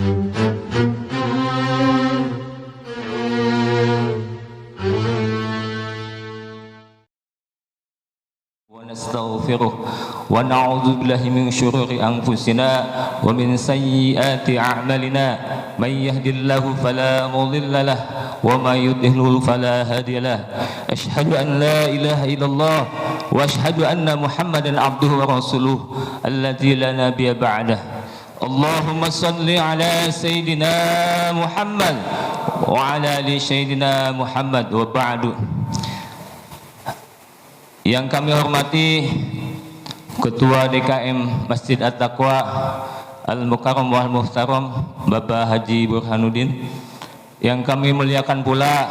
ونستغفره ونعوذ بالله من شرور أنفسنا ومن سيئات أعمالنا من يهد الله فلا مضل له وما يضلل فلا هادي له أشهد أن لا إله إلا الله وأشهد أن محمدا عبده ورسوله الذي لا نبي بعده اللهم صل على سيدنا محمد وعلى آل سيدنا محمد وبعد. Yang kami hormati Ketua DKM Masjid At-Taqwa Al-Mukarram wal Muhtaram Bapak Haji Burhanuddin, yang kami muliakan pula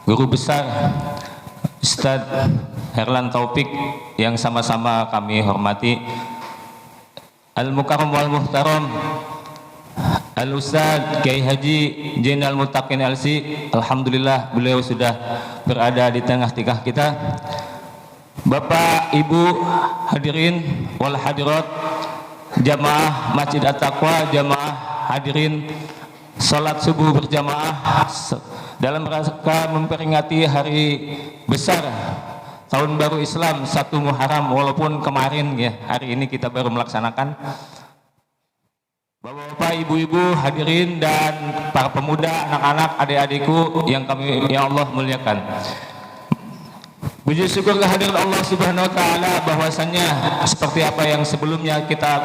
Guru Besar Ustadz Herlan Taufik yang sama-sama kami hormati, Al-Mukarram wal Muhtaram Al-Ustadz Kiai Haji Zainal Muttaqin LC. Alhamdulillah beliau sudah berada di tengah-tengah kita. Bapak, Ibu, hadirin wal hadirat, jamaah Masjid At-Taqwa, jamaah hadirin salat subuh berjamaah dalam rangka memperingati hari besar Tahun Baru Islam 1 Muharram, walaupun kemarin ya, hari ini kita baru melaksanakan. Bapak-bapak, ibu-ibu, hadirin dan para pemuda, anak-anak, adik-adikku yang Allah muliakan. Puji syukur kehadiran Allah Subhanahu wa taala bahwasannya seperti apa yang sebelumnya kita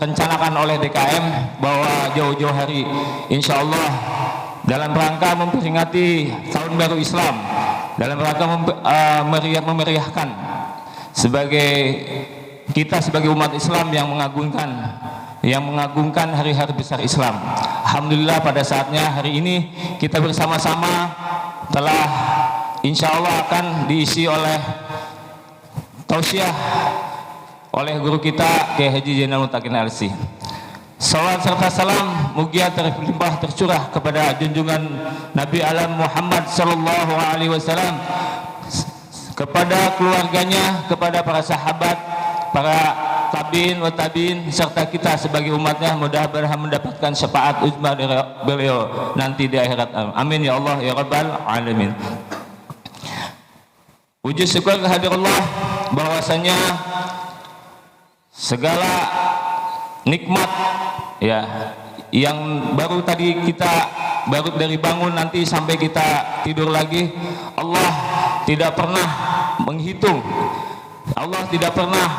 rencanakan oleh DKM, bahwa jauh-jauh hari insyaallah dalam rangka memperingati Tahun Baru Islam, dalam rangka memeriahkan kita sebagai umat Islam yang mengagungkan hari-hari besar Islam. Alhamdulillah pada saatnya hari ini kita bersama-sama telah insya Allah akan diisi oleh tausiah oleh guru kita Kiai Haji Zainal Muttaqin LC. Salawat serta salam mugia terlimpah tercurah kepada junjungan Nabi alam Muhammad sallallahu alaihi wasallam, kepada keluarganya, kepada para sahabat, para tabiin wa tabiin, serta kita sebagai umatnya, mudah-mudahan mendapatkan syafaat uzma dari beliau nanti di akhirat. Amin ya Allah ya rabbal alamin. Puji syukur kehadiran Allah bahwasanya segala nikmat ya yang baru tadi kita baru dari bangun nanti sampai kita tidur lagi, Allah tidak pernah menghitung, Allah tidak pernah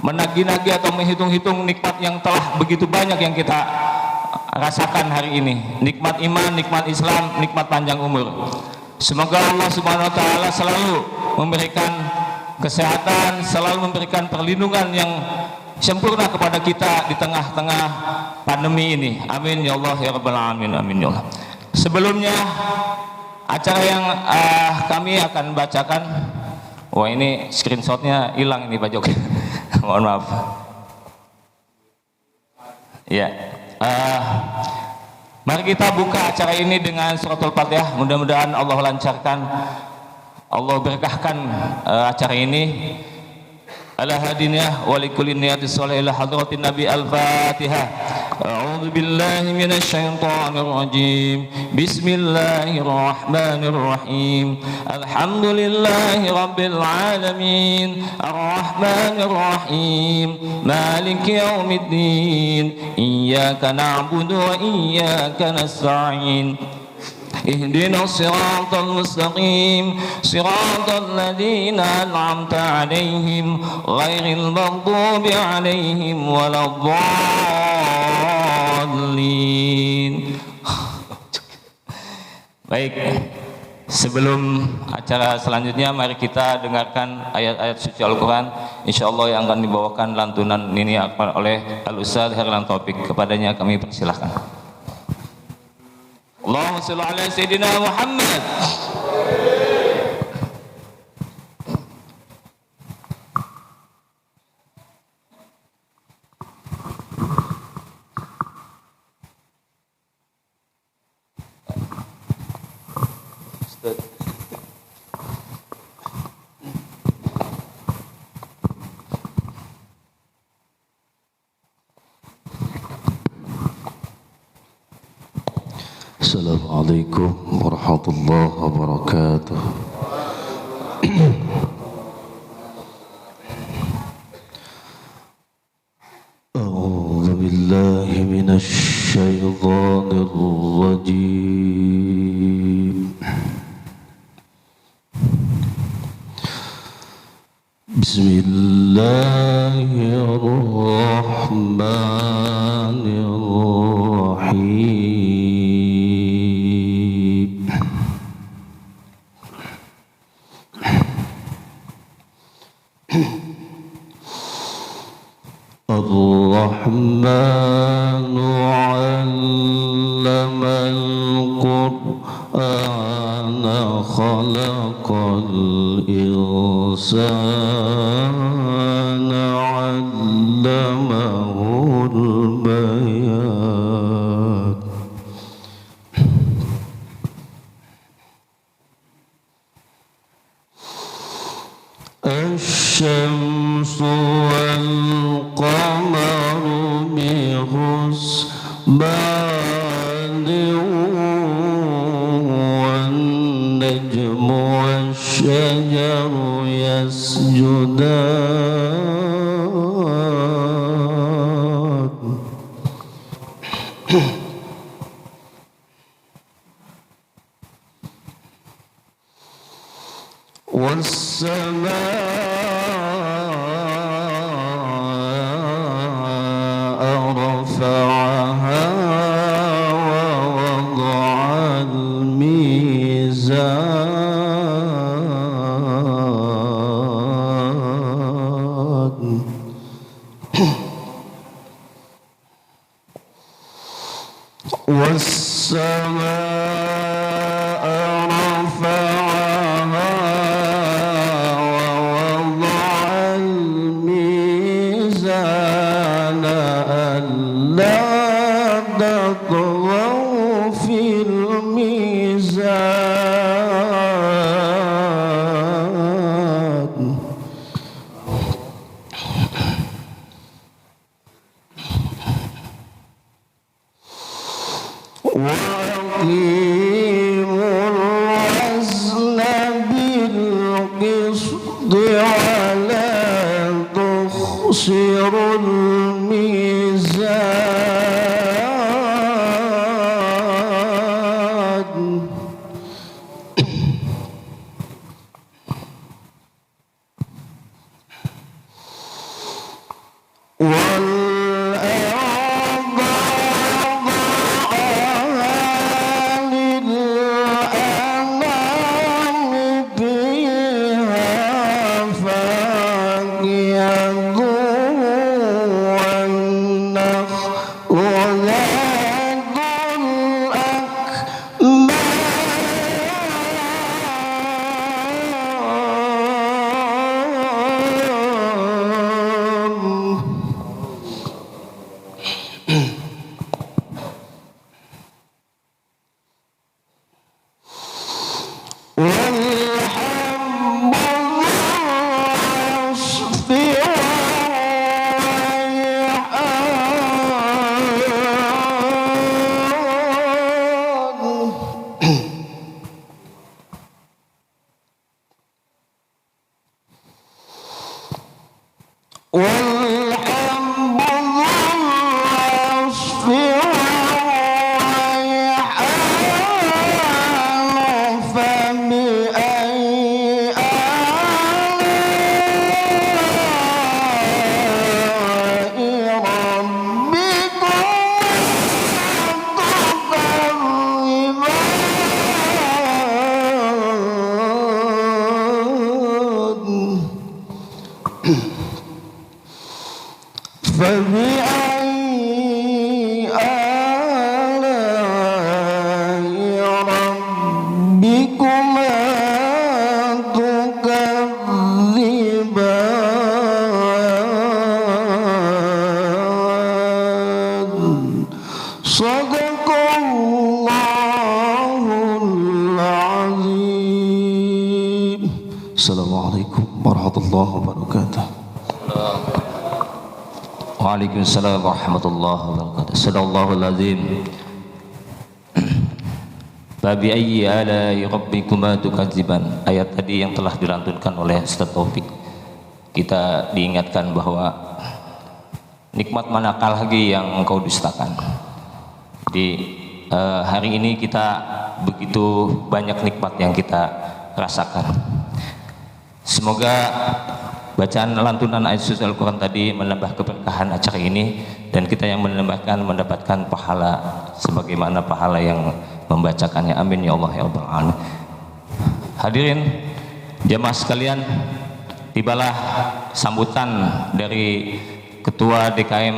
menagih-nagih atau menghitung-hitung nikmat yang telah begitu banyak yang kita rasakan hari ini. Nikmat iman, nikmat Islam, nikmat panjang umur. Semoga Allah Subhanahu wa taala selalu memberikan kesehatan, selalu memberikan perlindungan yang sempurna kepada kita di tengah-tengah pandemi ini. Amin ya Allah ya rabbal alamin. Amin ya Allah. Sebelumnya acara yang kami akan bacakan, wah ini screenshotnya hilang ini Pak Jokowi. Mohon maaf. Ya. Mari kita buka acara ini dengan suratul Fatihah. Mudah-mudahan Allah lancarkan, Allah berkahkan acara ini. Ala hadiniyah wa likulli niyatis shalih ila hadratin Nabi. Al-Fatihah. A'udzu billahi minasy syaithanir rajim. Bismillahirrahmanirrahim. Alhamdulillahi rabbil alamin. Arrahmanir rahim. Maliki yaumiddin. Iyyaka na'budu wa iyyaka nasta'in. اهدنا الصراط المستقيم صراط الذين أنعمت عليهم غير المغضوب عليهم ولا الضالين. Baik, sebelum acara selanjutnya mari kita dengarkan ayat-ayat suci Al-Quran insyaallah yang akan dibawakan lantunan ini oleh Al-Ustadz Herlan Taufik. Kepadanya kami persilahkan. Allahumma shalli ala sayyidina Muhammad. Assalamualaikum warahmatullahi wabarakatuh. A'udzu billahi minasy syaithanir rajim. Bismillahirrahmanirrahim. Ar-Rahmanu 'allamal Qur'ana khalaqal insana 'allamahul bayan. Asy-syamsu wal qamaru bihusbanin wan najmu wasy-syajaru yasjudan. Was-samaa'a rafa'aha wa wada'al mizan. Was-samaa'a rafa'aha wa wada'al mizana alla tatghaw fil mizan. Wa aqimul wazna bil qisti wa la tukhsirul mizan. Wal فبأي آلاء ربكما تكذبان. صدق الله العظيم. Assalamualaikum warahmatullahi wabarakatuh. Waalaikumsalam warahmatullahi wabarakatuh. Sadaqallahul azim. Fabi ayyi ala'i rabbikuma tukadziban. Ayat tadi yang telah dilantunkan oleh Ustaz Taufik, kita diingatkan bahwa nikmat manakah lagi yang engkau dustakan. Di hari ini kita begitu banyak nikmat yang kita rasakan. Semoga bacaan lantunan ayat suci Al-Quran tadi menambah keberkahan acara ini, dan kita yang mendapatkan pahala sebagaimana pahala yang membacakannya. Amin ya Allah ya Rabbal Alamin. Hadirin jamaah sekalian, tibalah sambutan dari Ketua DKM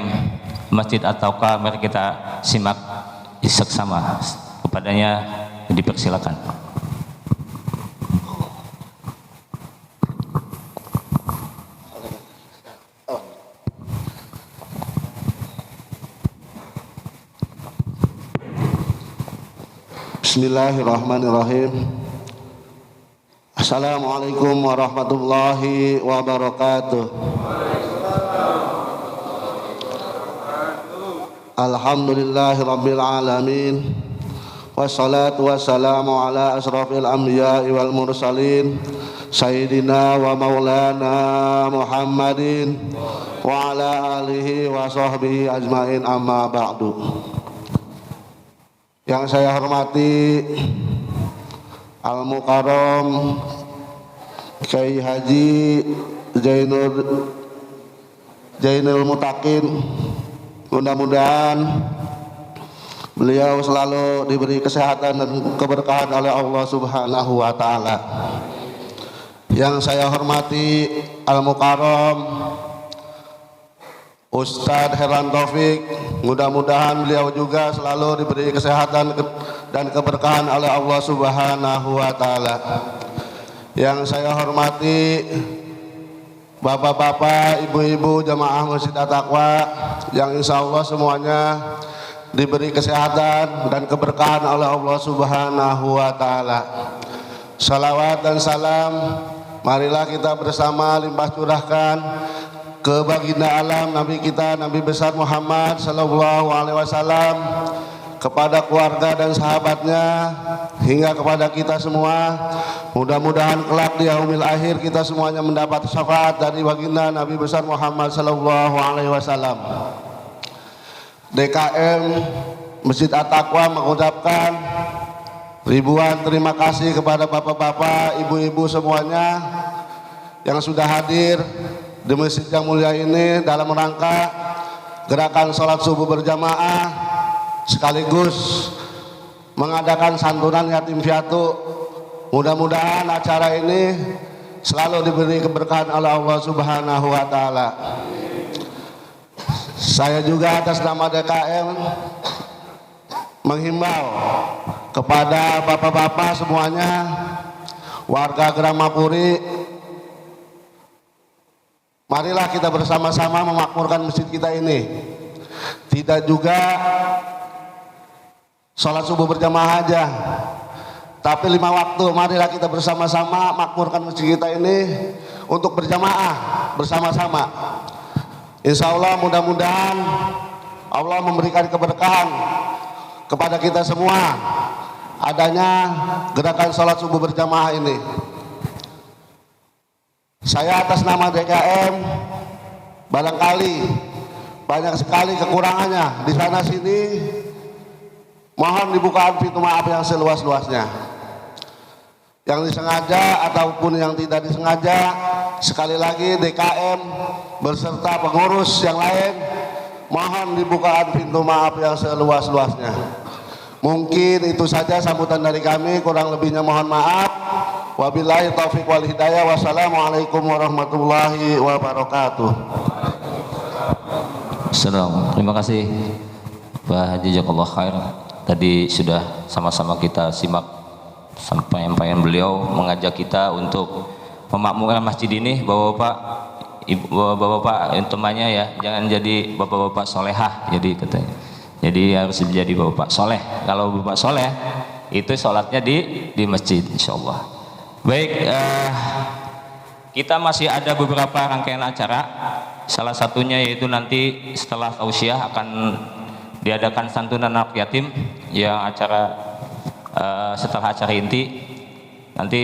Masjid At-Taqwa. Mari kita simak seksama kepadanya, dipersilakan. Bismillahirrahmanirrahim. Assalamualaikum warahmatullahi wabarakatuh. Alhamdulillahirabbil alamin. Wassalatu wassalamu ala asrafil anbiya'i wal mursalin sayyidina wa maulana Muhammadin wa ala alihi wa sahbihi ajmain, amma ba'du. Yang saya hormati Al-Mukarram Kiai Haji Zainul Mutakin, mudah-mudahan beliau selalu diberi kesehatan dan keberkahan oleh Allah Subhanahu wa Ta'ala. Yang saya hormati Al-Mukarram Ustadz Herlan Taufik, mudah-mudahan beliau juga selalu diberi kesehatan dan keberkahan oleh Allah Subhanahu wa Ta'ala. Yang saya hormati bapak-bapak, ibu-ibu jamaah Masjid At-Taqwa, yang insya Allah semuanya diberi kesehatan dan keberkahan oleh Allah Subhanahu wa Ta'ala. Salawat dan salam marilah kita bersama limpah curahkan ke baginda alam Nabi kita, Nabi besar Muhammad sallallahu alaihi wasallam, kepada keluarga dan sahabatnya, hingga kepada kita semua. Mudah-mudahan kelak di yaumil akhir kita semuanya mendapat syafaat dari baginda Nabi besar Muhammad sallallahu alaihi wasallam. DKM Masjid At-Taqwa mengucapkan ribuan terima kasih kepada bapak-bapak, ibu-ibu semuanya yang sudah hadir di masjid yang mulia ini dalam rangka gerakan sholat subuh berjamaah sekaligus mengadakan santunan yatim piatu. Mudah-mudahan acara ini selalu diberi keberkahan oleh Allah Subhanahu wa Ta'ala. Saya juga atas nama DKM menghimbau kepada bapak-bapak semuanya, warga Gramapuri, marilah kita bersama-sama memakmurkan masjid kita ini. Tidak juga sholat subuh berjamaah aja, tapi 5 waktu. Marilah kita bersama-sama makmurkan masjid kita ini untuk berjamaah bersama-sama. Insya Allah mudah-mudahan Allah memberikan keberkahan kepada kita semua adanya gerakan sholat subuh berjamaah ini. Saya atas nama DKM, barangkali banyak sekali kekurangannya di sana sini, mohon dibukakan pintu maaf yang seluas-luasnya. Yang disengaja ataupun yang tidak disengaja, sekali lagi DKM beserta pengurus yang lain, mohon dibukakan pintu maaf yang seluas-luasnya. Mungkin itu saja sambutan dari kami, kurang lebihnya mohon maaf. Wabillahi taufiq wal hidayah. Wassalamualaikum warahmatullahi wabarakatuh. Assalamualaikum. Terima kasih Pak Haji, jazakallah khair. Tadi sudah sama-sama kita simak sampaian beliau mengajak kita untuk memakmurkan masjid ini. Bapak-bapak, ibu, bapak-bapak temannya ya, jangan jadi bapak-bapak solehah, jadi katanya. Jadi harus menjadi bapak soleh. Kalau bapak soleh itu sholatnya di masjid, insyaallah. Baik, kita masih ada beberapa rangkaian acara. Salah satunya yaitu nanti setelah tausiah akan diadakan santunan anak yatim, yang acara setelah acara inti nanti.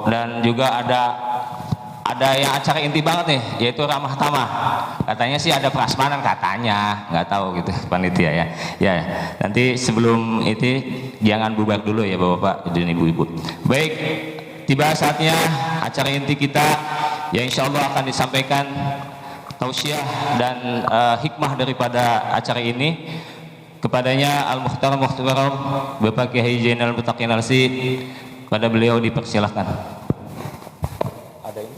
Dan juga ada yang acara inti banget nih, yaitu ramah tamah. Katanya sih ada prasmanan, katanya, nggak tahu gitu panitia ya. Ya, nanti sebelum itu jangan bubar dulu ya bapak-bapak dan ibu-ibu. Baik, tiba saatnya acara inti kita yang insya Allah akan disampaikan tausiah dan hikmah daripada acara ini. Kepadanya Al-Muhtaram Bapak Kiai Zainal Mutakin Al-Sid, pada beliau dipersilahkan. Ada ini.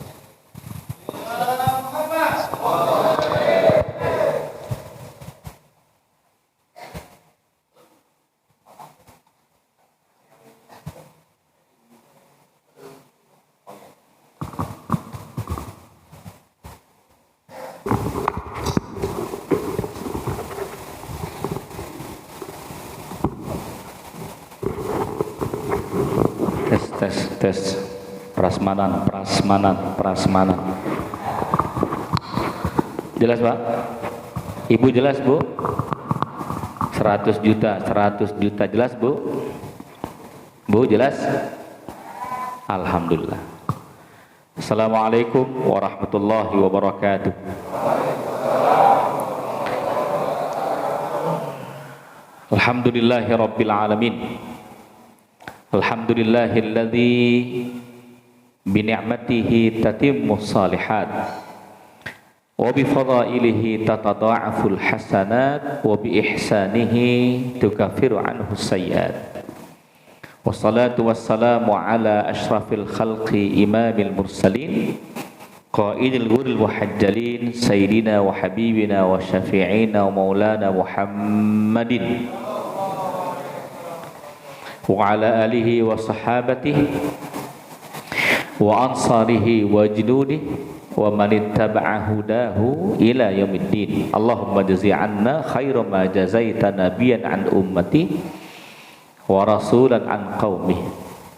Tes prasmanan. Jelas Pak? Ibu jelas Bu? 100 juta jelas Bu? Bu jelas? Alhamdulillah. Assalamualaikum warahmatullahi wabarakatuh. Alhamdulillahi rabbil alamin. Alhamdulillahilladzi bini'matihi tatimmus salihat wa bifadailihi tatada'aful hasanat wa biihsanihi tukaffiru anhu sayyiat. Wassalatu wassalamu ala asyrafil khalqi imamil mursalin qaidil ghuril muhajjalin sayyidina wa habibina wa syafi'ina wa maulana Muhammadin wa ala alihi wa sahabatihi wa ansarihi wa junudihi wa man ittaba'a hudahu ila yaumiddin. Allahumma jazi 'anna khaira ma jazaita nabiyyan an ummati wa rasulan an qaumi.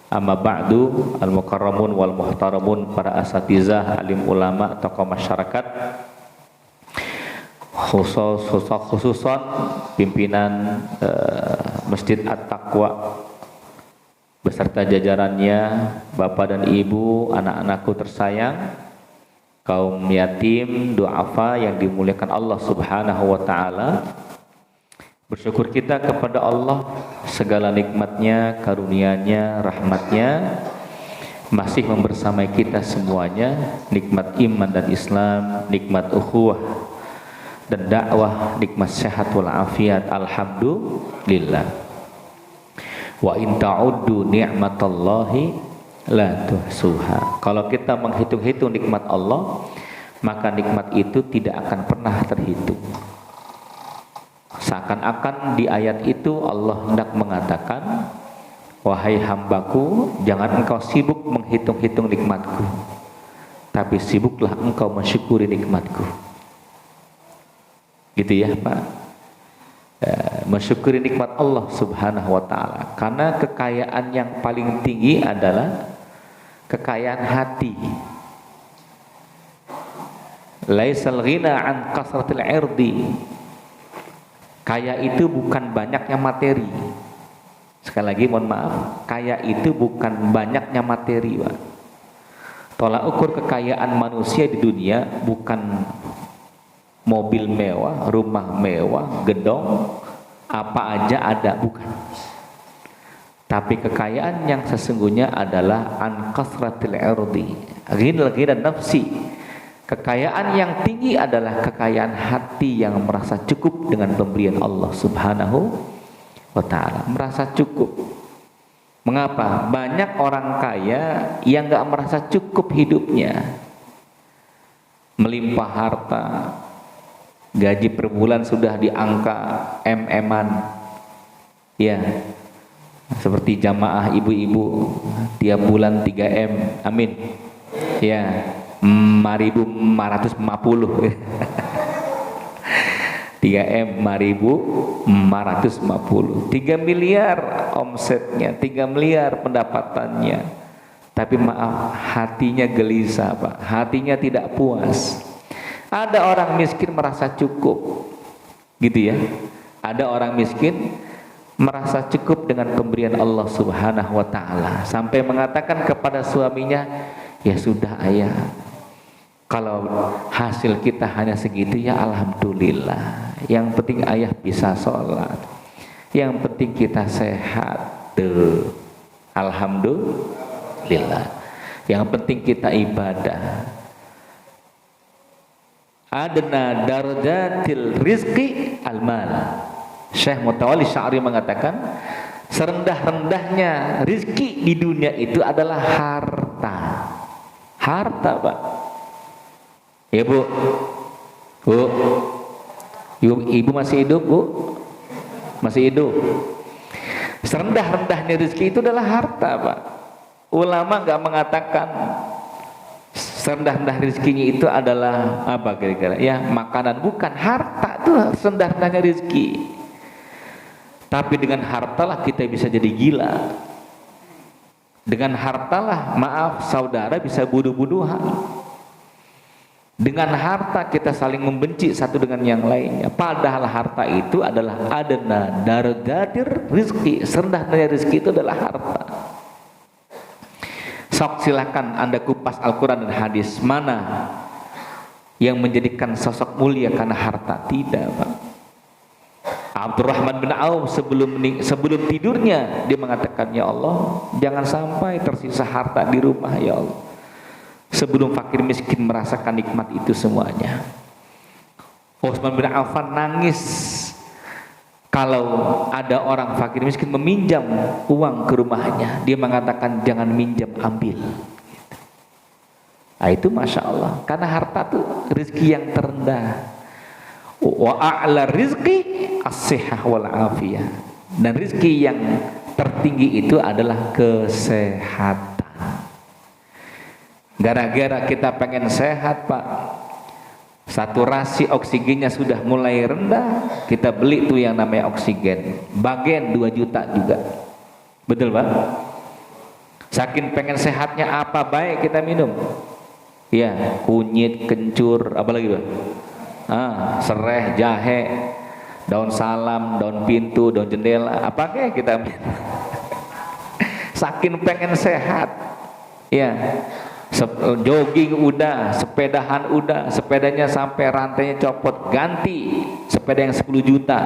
Amma ba'du, al-mukarramun wal muhtaramun, para asatizah, alim ulama, tokoh masyarakat, khususan pimpinan Masjid At-Taqwa beserta jajarannya, bapak dan ibu, anak-anakku tersayang, kaum yatim, du'afa yang dimuliakan Allah Subhanahu wa ta'ala. Bersyukur kita kepada Allah segala nikmatnya, karunia-Nya, rahmat-Nya masih membersamai kita semuanya, nikmat iman dan Islam, nikmat ukhuwah dan dakwah, nikmat sehat walafiat. Alhamdulillah. Wa in ta'uddu ni'matallahi la tuhsuha. Kalau kita menghitung-hitung nikmat Allah, maka nikmat itu tidak akan pernah terhitung. Seakan-akan di ayat itu Allah hendak mengatakan, wahai hambaku, jangan engkau sibuk menghitung-hitung nikmatku, tapi sibuklah engkau mensyukuri nikmatku. Gitu ya Pak. Mensyukuri nikmat Allah Subhanahu wa ta'ala, karena kekayaan yang paling tinggi adalah kekayaan hati. Laisal ghina an kasratil irdi. Kaya itu bukan banyaknya materi. Sekali lagi mohon maaf, kaya itu bukan banyaknya materi, Pak. Tolak ukur kekayaan manusia di dunia bukan mobil mewah, rumah mewah, gedong, apa aja ada, bukan. Tapi kekayaan yang sesungguhnya adalah an kasratil irdi, ghina nafsi. Kekayaan yang tinggi adalah kekayaan hati yang merasa cukup dengan pemberian Allah Subhanahu wa ta'ala, merasa cukup. Mengapa? Banyak orang kaya yang gak merasa cukup hidupnya, melimpah harta, gaji per bulan sudah di angka MM-an, ya, seperti jamaah ibu-ibu tiap bulan 3M, amin, ya, 4.550 3M 4.550, 3 miliar omsetnya, 3 miliar pendapatannya, tapi maaf, hatinya gelisah Pak, hatinya tidak puas. Ada orang miskin merasa cukup, gitu ya. Ada orang miskin merasa cukup dengan pemberian Allah Subhanahu wa taala, sampai mengatakan kepada suaminya, "Ya sudah ayah, kalau hasil kita hanya segitu ya alhamdulillah. Yang penting ayah bisa sholat. Yang penting kita sehat." Tuh, alhamdulillah. Yang penting kita ibadah. Adna darajatil rizqi al-mal. Syekh Mutawalli Sya'ri mengatakan, serendah-rendahnya rizki di dunia itu adalah harta. Harta, Pak. Ya, Bu. Bu. Ibu masih hidup, Bu? Masih hidup. Serendah-rendahnya rizki itu adalah harta, Pak. Ulama enggak mengatakan serendah-rendah rezekinya itu adalah apa kira-kira? Ya, makanan. Bukan, harta itu serendah-rendahnya rezeki. Tapi dengan hartalah kita bisa jadi gila. Dengan hartalah, maaf saudara, bisa bunuh-bunuhan. Dengan harta kita saling membenci satu dengan yang lainnya. Padahal harta itu adalah adna darajatir rizki. Serendah-rendahnya rezeki itu adalah harta. Sok silakan Anda kupas Al-Quran dan hadis, mana yang menjadikan sosok mulia karena harta? Tidak, Pak. Abdurrahman bin Auf sebelum tidurnya dia mengatakan, "Ya Allah, jangan sampai tersisa harta di rumah, ya Allah." Sebelum fakir miskin merasakan nikmat itu semuanya. Utsman bin Affan nangis kalau ada orang fakir miskin meminjam uang ke rumahnya. Dia mengatakan, "Jangan minjam, ambil." Nah, itu Masya Allah, karena harta itu rezeki yang terendah. Wa a'la rizqi as-sihah wal afiyah. Dan rezeki yang tertinggi itu adalah kesehatan. Gara-gara kita pengen sehat, Pak, saturasi oksigennya sudah mulai rendah, kita beli tuh yang namanya oksigen, bagen 2 juta juga. Betul, Pak? Saking pengen sehatnya, apa baik kita minum? Ya, kunyit, kencur, apa lagi, Pak? Sereh, jahe, daun salam, daun pintu, daun jendela, apa kayak kita minum? Saking pengen sehat, ya. Jogging udah, sepedahan udah, sepedanya sampai rantainya copot, ganti sepeda yang 10 juta.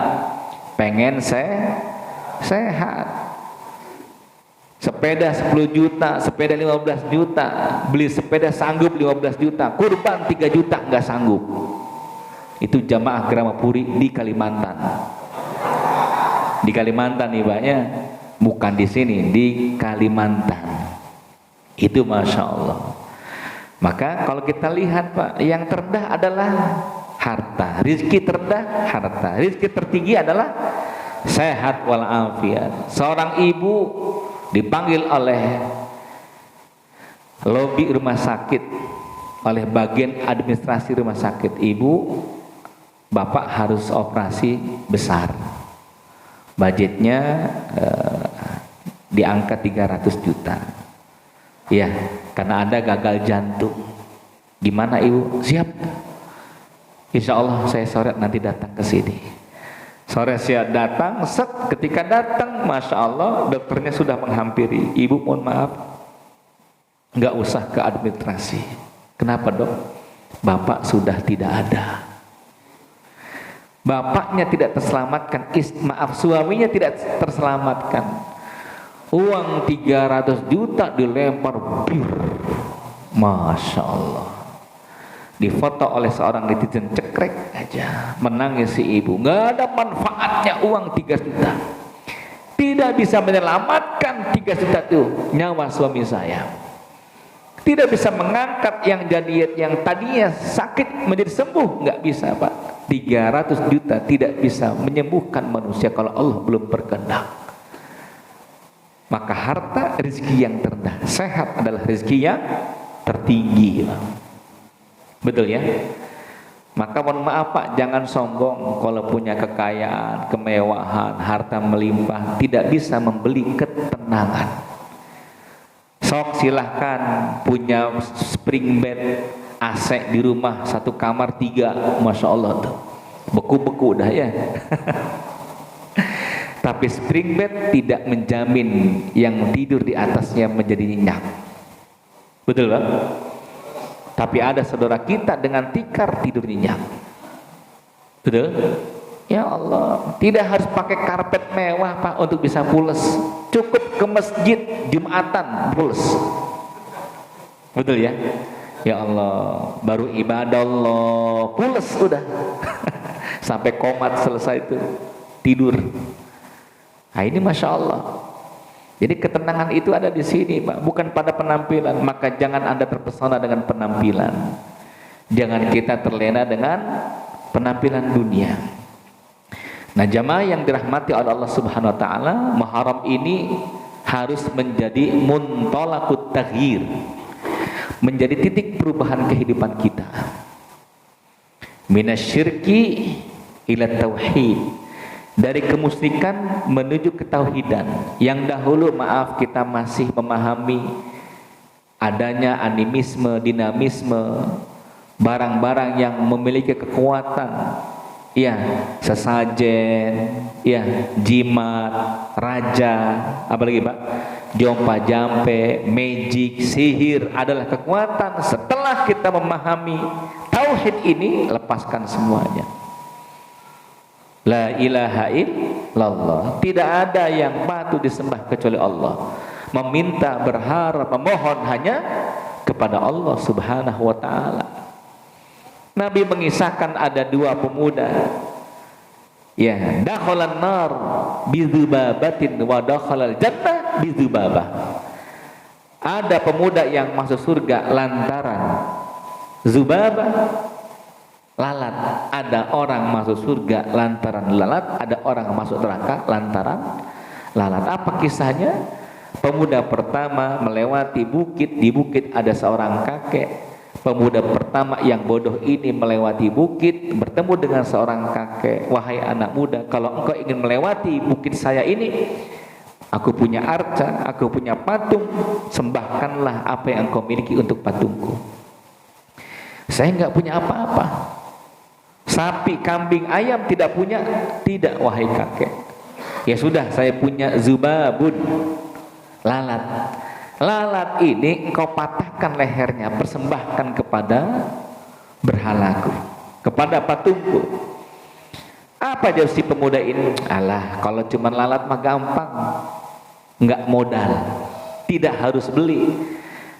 Pengen sehat. Sepeda 10 juta, sepeda 15 juta, beli sepeda sanggup 15 juta, kurban 3 juta nggak sanggup. Itu jamaah Gramapuri di Kalimantan. Di Kalimantan nih, Pak, ya. Bukan di sini, di Kalimantan. Itu Masya Allah. Maka kalau kita lihat, Pak, yang terendah adalah harta. Rizki terendah harta. Rizki tertinggi adalah sehat walafiat. Seorang ibu dipanggil oleh lobi rumah sakit, oleh bagian administrasi rumah sakit. "Ibu, Bapak harus operasi besar. Budgetnya di angka 300 juta. Ya, karena Anda gagal jantung. Gimana, Ibu? Siap? Insya Allah saya sore nanti datang ke sini." Sore siap datang, ketika datang, Masya Allah, dokternya sudah menghampiri. "Ibu, mohon maaf, nggak usah ke administrasi." "Kenapa, Dok?" "Bapak sudah tidak ada." Bapaknya tidak terselamatkan, suaminya tidak terselamatkan. Uang 300 juta dilempar, bir. Masya Allah. Difoto oleh seorang netizen, cekrek aja, menangis si ibu. Nggak ada manfaatnya uang 3 juta. Tidak bisa menyelamatkan 3 juta itu nyawa suami saya. Tidak bisa mengangkat yang tadinya sakit menjadi sembuh, nggak bisa, Pak. 300 juta tidak bisa menyembuhkan manusia kalau Allah belum berkehendak. Maka harta rezeki yang terendah, sehat adalah rezeki yang tertinggi, Pak. Betul ya? Maka mohon maaf, Pak, jangan sombong kalau punya kekayaan, kemewahan, harta melimpah, tidak bisa membeli ketenangan. Sok silahkan punya spring bed, AC di rumah, 1 kamar 3, Masya Allah tuh, beku-beku dah ya. Tapi spring bed tidak menjamin yang tidur di atasnya menjadi nyenyak. Betul Pak? Tapi ada saudara kita dengan tikar tidur nyenyak. Betul? Ya Allah, tidak harus pakai karpet mewah Pak untuk bisa pules. Cukup ke masjid Jumatan pules. Betul ya? Ya Allah, baru ibadah Allah pules udah. Sampai komat selesai itu tidur. Nah ini Masya Allah. Jadi ketenangan itu ada di sini Pak, bukan pada penampilan. Maka jangan Anda terpesona dengan penampilan. Jangan kita terlena dengan penampilan dunia. Nah jamaah yang dirahmati oleh Allah Subhanahu Wa Taala, Muharram ini harus menjadi muntolakut taghyir, menjadi titik perubahan kehidupan kita. Minasyirki ila tauhid, dari kemusyrikan menuju ketauhidan. Yang dahulu maaf kita masih memahami adanya animisme, dinamisme, barang-barang yang memiliki kekuatan, ya sesajen, ya jimat, raja, apalagi Pak, jompa jampe, magic, sihir adalah kekuatan. Setelah kita memahami tauhid ini, lepaskan semuanya. La ilaha illallah, tidak ada yang patut disembah kecuali Allah. Meminta, berharap, memohon hanya kepada Allah Subhanahu wa Ta'ala. Nabi mengisahkan ada dua pemuda, ya, dakhalan nar bidzubabatin wa dakhalal jannah bidzubabah. Ada pemuda yang masuk surga lantaran zubabah, lalat. Ada orang masuk surga lantaran lalat, ada orang masuk neraka lantaran lalat. Apa kisahnya? Pemuda pertama melewati bukit, di bukit ada seorang kakek. Pemuda pertama yang bodoh ini melewati bukit, bertemu dengan seorang kakek. Wahai anak muda, kalau engkau ingin melewati bukit saya ini, aku punya arca, aku punya patung, sembahkanlah apa yang engkau miliki untuk patungku. Saya enggak punya apa-apa. Sapi, kambing, ayam tidak punya? Tidak wahai kakek. Ya sudah, saya punya zubabun, lalat. Lalat ini engkau patahkan lehernya, persembahkan kepada berhalaku, kepada patungku. Apa jawab si pemuda ini? Alah, kalau cuma lalat mah gampang, enggak modal, tidak harus beli.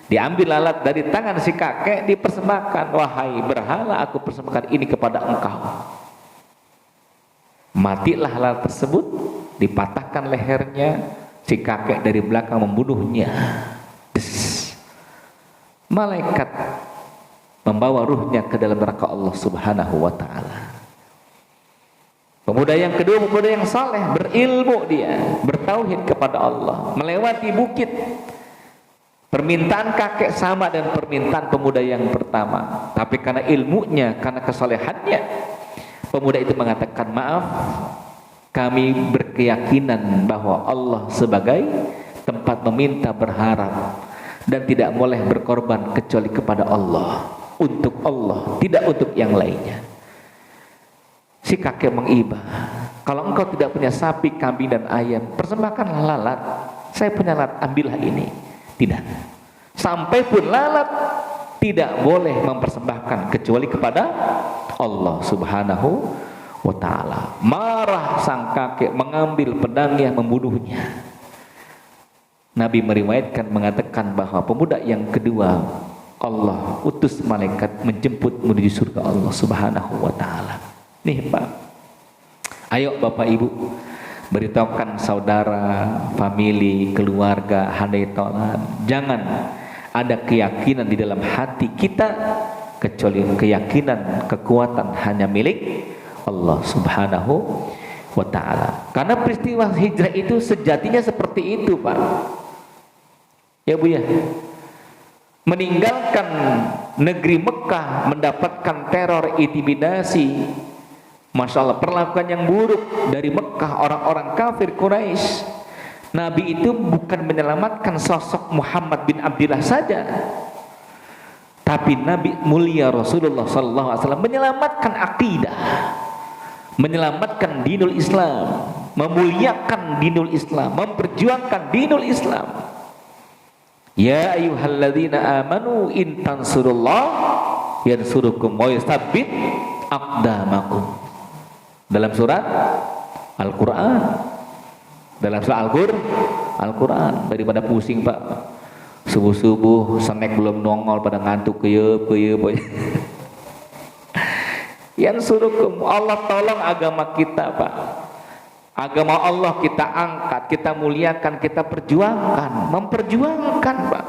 Diambil lalat dari tangan si kakek, dipersembahkan. Wahai berhala, aku persembahkan ini kepada engkau. Matilah lalat tersebut, dipatahkan lehernya. Si kakek dari belakang membunuhnya. Malaikat membawa ruhnya ke dalam neraka Allah Subhanahu wa Ta'ala. Pemuda yang kedua, pemuda yang saleh, berilmu dia, bertauhid kepada Allah, melewati bukit. Permintaan kakek sama dengan permintaan pemuda yang pertama, tapi karena ilmunya, karena kesalehannya, pemuda itu mengatakan, maaf, kami berkeyakinan bahwa Allah sebagai tempat meminta, berharap, dan tidak boleh berkorban kecuali kepada Allah, untuk Allah, tidak untuk yang lainnya. Si kakek mengibah, kalau engkau tidak punya sapi, kambing, dan ayam, persembahkanlah lalat. Saya punya lalat, ambillah ini. Tidak, sampai pun lalat tidak boleh mempersembahkan kecuali kepada Allah Subhanahu wa Ta'ala. Marah sang kakek, mengambil pedangnya, membunuhnya. Nabi meriwayatkan mengatakan bahwa pemuda yang kedua, Allah utus malaikat menjemput menuju surga Allah Subhanahu wa Ta'ala. Nih Pak, ayo Bapak Ibu, beritahukan saudara, famili, keluarga, handai tolan, jangan ada keyakinan di dalam hati kita kecuali keyakinan, kekuatan hanya milik Allah Subhanahu wa Ta'ala. Karena peristiwa hijrah itu sejatinya seperti itu Pak, ya Bu ya. Meninggalkan negeri Mekah, mendapatkan teror, intimidasi, Masya Allah, perlakuan yang buruk dari Mekah, orang-orang kafir Quraisy. Nabi itu bukan menyelamatkan sosok Muhammad bin Abdillah saja, tapi Nabi mulia Rasulullah SAW menyelamatkan akidah, menyelamatkan dinul Islam, memuliakan dinul Islam, memperjuangkan dinul Islam. Ya ayyuhalladzina amanu in tansurullah yansurukum wa yutsabbit aqdamakum. Dalam surat Al-Qur'an. Dalam surat Al-Qur'an. Daripada pusing Pak, subuh-subuh snack belum nongol pada ngantuk keyeup yansurukum, Allah tolong agama kita Pak. Agama Allah kita angkat, kita muliakan, kita perjuangkan, memperjuangkan Pak.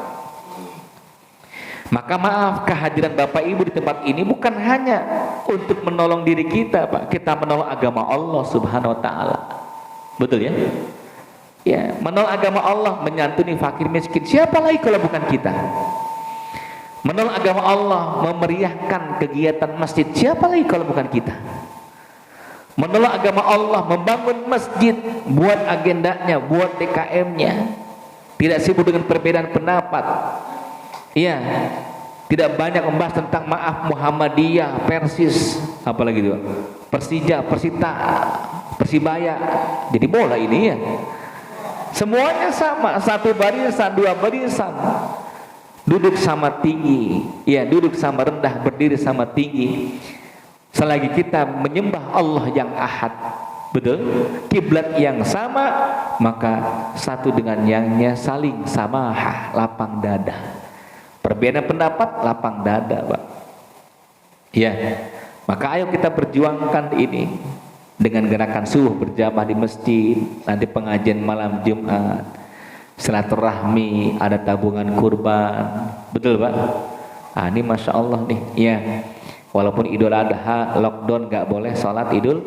Maka maaf, kehadiran Bapak Ibu di tempat ini bukan hanya untuk menolong diri kita Pak, kita menolong agama Allah Subhanahu wa taala. Betul ya? Ya, menolong agama Allah, menyantuni fakir miskin. Siapa lagi kalau bukan kita? Menolong agama Allah, memeriahkan kegiatan masjid. Siapa lagi kalau bukan kita? Menolong agama Allah, membangun masjid, buat agendanya, buat DKM-nya. Tidak sibuk dengan perbedaan pendapat. Iya, tidak banyak membahas tentang maaf Muhammadiyah, Persis, apalagi itu, Persija, Persita, Persibaya. Jadi bola ini ya. Semuanya sama, satu barisan, dua barisan. Duduk sama tinggi, ya, duduk sama rendah, berdiri sama tinggi. Selagi kita menyembah Allah yang Ahad, betul, kiblat yang sama, maka satu dengan yangnya saling samahah, lapang dada. Perbedaan pendapat, lapang dada Pak. Ya, maka ayo kita perjuangkan ini dengan gerakan subuh berjamaah di masjid, nanti pengajian malam Jumat, silaturahmi, ada tabungan kurban, betul Pak? Ah, ini Masya Allah nih, ya. Walaupun Idul Adha lockdown nggak boleh sholat Idul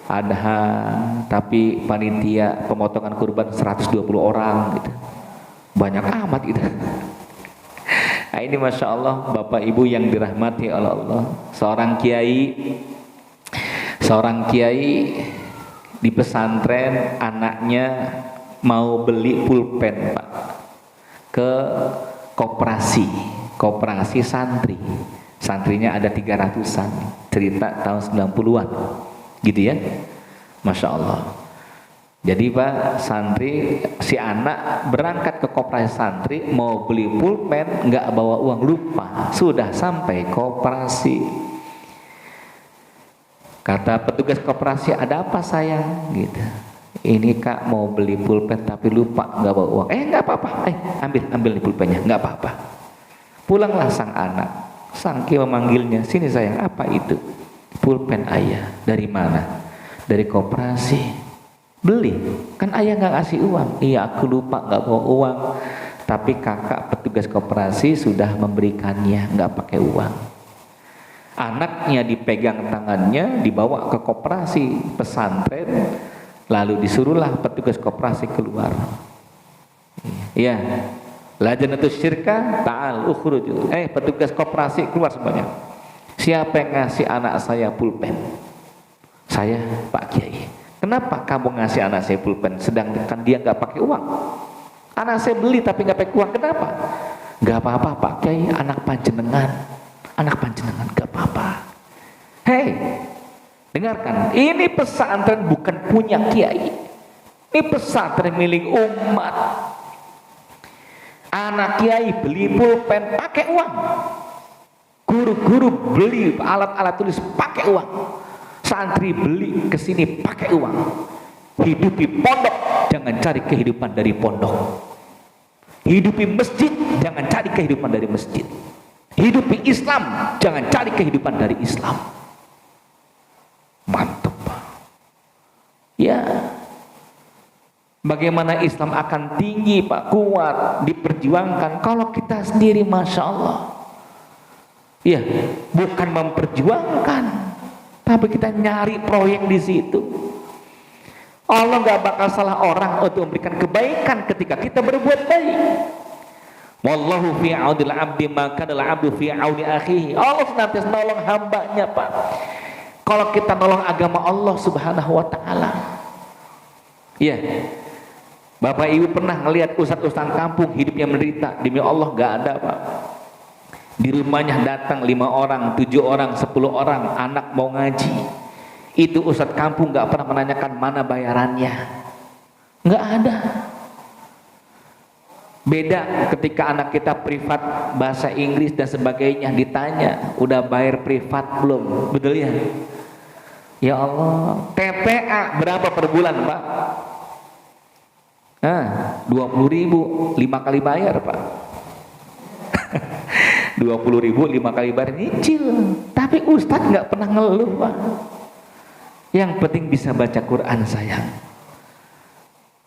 Adha, tapi panitia pemotongan kurban 120 orang gitu, banyak amat gitu. Nah, ini Masya Allah Bapak Ibu yang dirahmati oleh Allah. Seorang kiai di pesantren, anaknya mau beli pulpen Pak ke koperasi santri. Santrinya ada 300-an, cerita tahun 90-an gitu ya. Masya Allah. Jadi Pak, si anak berangkat ke koperasi santri, mau beli pulpen, nggak bawa uang, lupa. Sudah sampai koperasi, kata petugas koperasi, ada apa sayang gitu. Ini Kak mau beli pulpen tapi lupa, nggak bawa uang. Nggak apa-apa, ambil nih pulpennya, nggak apa-apa. Pulanglah sang anak, sangki memanggilnya, sini sayang, apa itu? Pulpen ayah. Dari mana? Dari koperasi. Beli, kan ayah nggak ngasih uang. Iya, aku lupa nggak bawa uang, tapi kakak petugas koperasi sudah memberikannya, nggak pakai uang. Anaknya dipegang tangannya, dibawa ke koperasi pesantren, lalu disuruhlah petugas koperasi keluar. Iya, lajnatus syirka ta'al ukhruju. Petugas koperasi keluar semuanya. Siapa yang ngasih anak saya pulpen? Saya, Pak Kiai. Kenapa kamu ngasih anak saya pulpen sedangkan dia nggak pakai uang? Anak saya beli tapi nggak pakai uang, kenapa? Nggak apa-apa Pak Kiai, anak panjenengan nggak apa-apa. Hei, dengarkan, ini pesantren bukan punya kiai, ini pesantren milik umat. Anak kiai beli pulpen pakai uang, guru-guru beli alat-alat tulis pakai uang, santri beli kesini pakai uang. Hidupi pondok, jangan cari kehidupan dari pondok. Hidupi masjid, jangan cari kehidupan dari masjid. Hidupi Islam, jangan cari kehidupan dari Islam. Mantap Pak. Ya, bagaimana Islam akan tinggi Pak, kuat, diperjuangkan kalau kita sendiri Masya Allah, ya, bukan memperjuangkan, tapi kita nyari proyek di situ. Allah gak bakal salah orang untuk memberikan kebaikan ketika kita berbuat baik. Wallahu fi aunil abdi maka adalah abdu fi auni akhihi. Allah senantiasa nolong hambanya Pak. Kalau kita nolong agama Allah Subhanahu wa taala. Iya. Bapak Ibu pernah ngelihat ustaz-ustaz kampung hidupnya menderita, demi Allah gak ada Pak. Di rumahnya datang 5 orang, 7 orang, 10 orang, anak mau ngaji. Itu ustadz kampung nggak pernah menanyakan mana bayarannya, nggak ada. Beda ketika anak kita privat bahasa Inggris dan sebagainya, ditanya udah bayar privat belum, betul ya? Ya Allah, TPA berapa per bulan Pak? 20.000, 5 kali bayar Pak. 20.000 5 kali bayar, nyicil. Tapi ustadz nggak pernah ngeluh Pak. Yang penting bisa baca Quran sayang.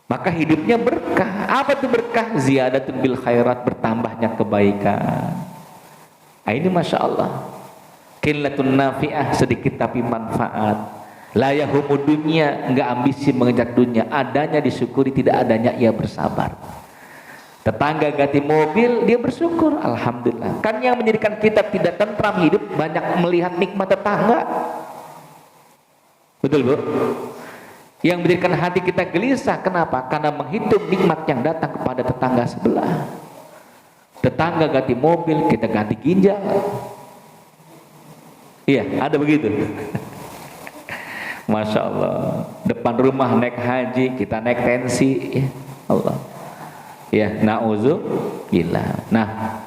Maka hidupnya berkah. Apa itu berkah? Ziyadatun bil khairat, bertambahnya kebaikan. Nah, ini Masya Allah. Qillatun nafi'ah, sedikit tapi manfaat. La yahumud dunya, enggak ambisi mengejar dunia. Adanya disyukuri, tidak adanya ia bersabar. Tetangga ganti mobil, dia bersyukur, alhamdulillah. Kan yang menjadikan kita tidak tentram hidup, banyak melihat nikmat tetangga. Betul Bu? Yang menjadikan hati kita gelisah, kenapa? Karena menghitung nikmat yang datang kepada tetangga sebelah. Tetangga ganti mobil, kita ganti ginjal. Iya, ada begitu. Masya Allah. Depan rumah naik haji, kita naik tensi. Ya Allah. Ya, na'udzubillah. Nah,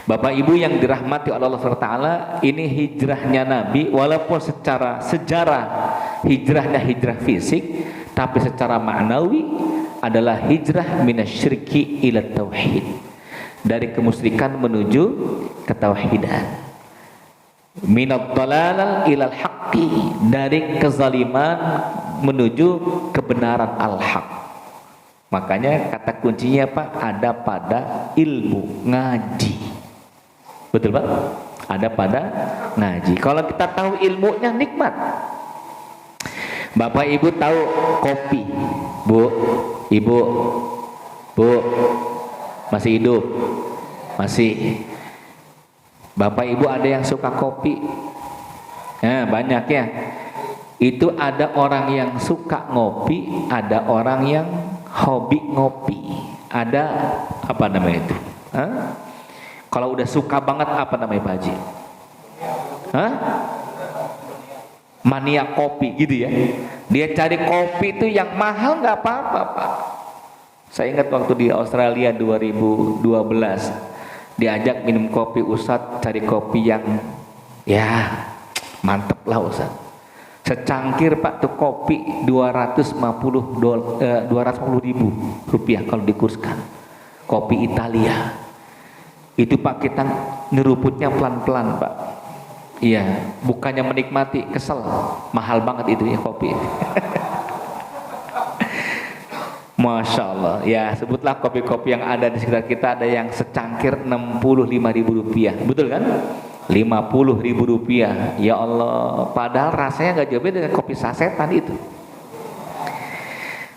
Bapak Ibu yang dirahmati oleh Allah SWT, ini hijrahnya Nabi, walaupun secara sejarah hijrahnya hijrah fisik, tapi secara maknawi adalah hijrah minasyirki ila tauhid, dari kemusyrikan menuju ketauhidan, minad dhalal ilal haqqi, dari kezaliman menuju kebenaran al-haq. Makanya kata kuncinya Pak, ada pada ilmu ngaji. Betul Pak? Ada pada ngaji. Kalau kita tahu ilmunya nikmat. Bapak Ibu tahu kopi, Bu, Ibu, Bu, masih hidup? Masih. Bapak Ibu ada yang suka kopi? Banyak ya. Itu ada orang yang suka ngopi, ada orang yang hobi ngopi. Ada apa namanya itu? Kalau udah suka banget apa namanya Pak Haji? Mania kopi gitu ya. Dia cari kopi itu yang mahal nggak apa-apa Pak. Saya ingat waktu di Australia 2012 diajak minum kopi, Ustadz cari kopi yang ya mantep lah Ustadz. Secangkir Pak tuh kopi 250.000 rupiah kalau dikurskan. Kopi Italia. Itu Pak kita ngeruputnya pelan-pelan Pak. Iya, bukannya menikmati, kesel. Mahal banget itu ya kopi. Masya Allah. Ya sebutlah kopi-kopi yang ada di sekitar kita, ada yang secangkir 65.000 rupiah. Betul kan? 50.000 rupiah. Ya Allah, padahal rasanya gak jauh beda dengan kopi sasetan itu.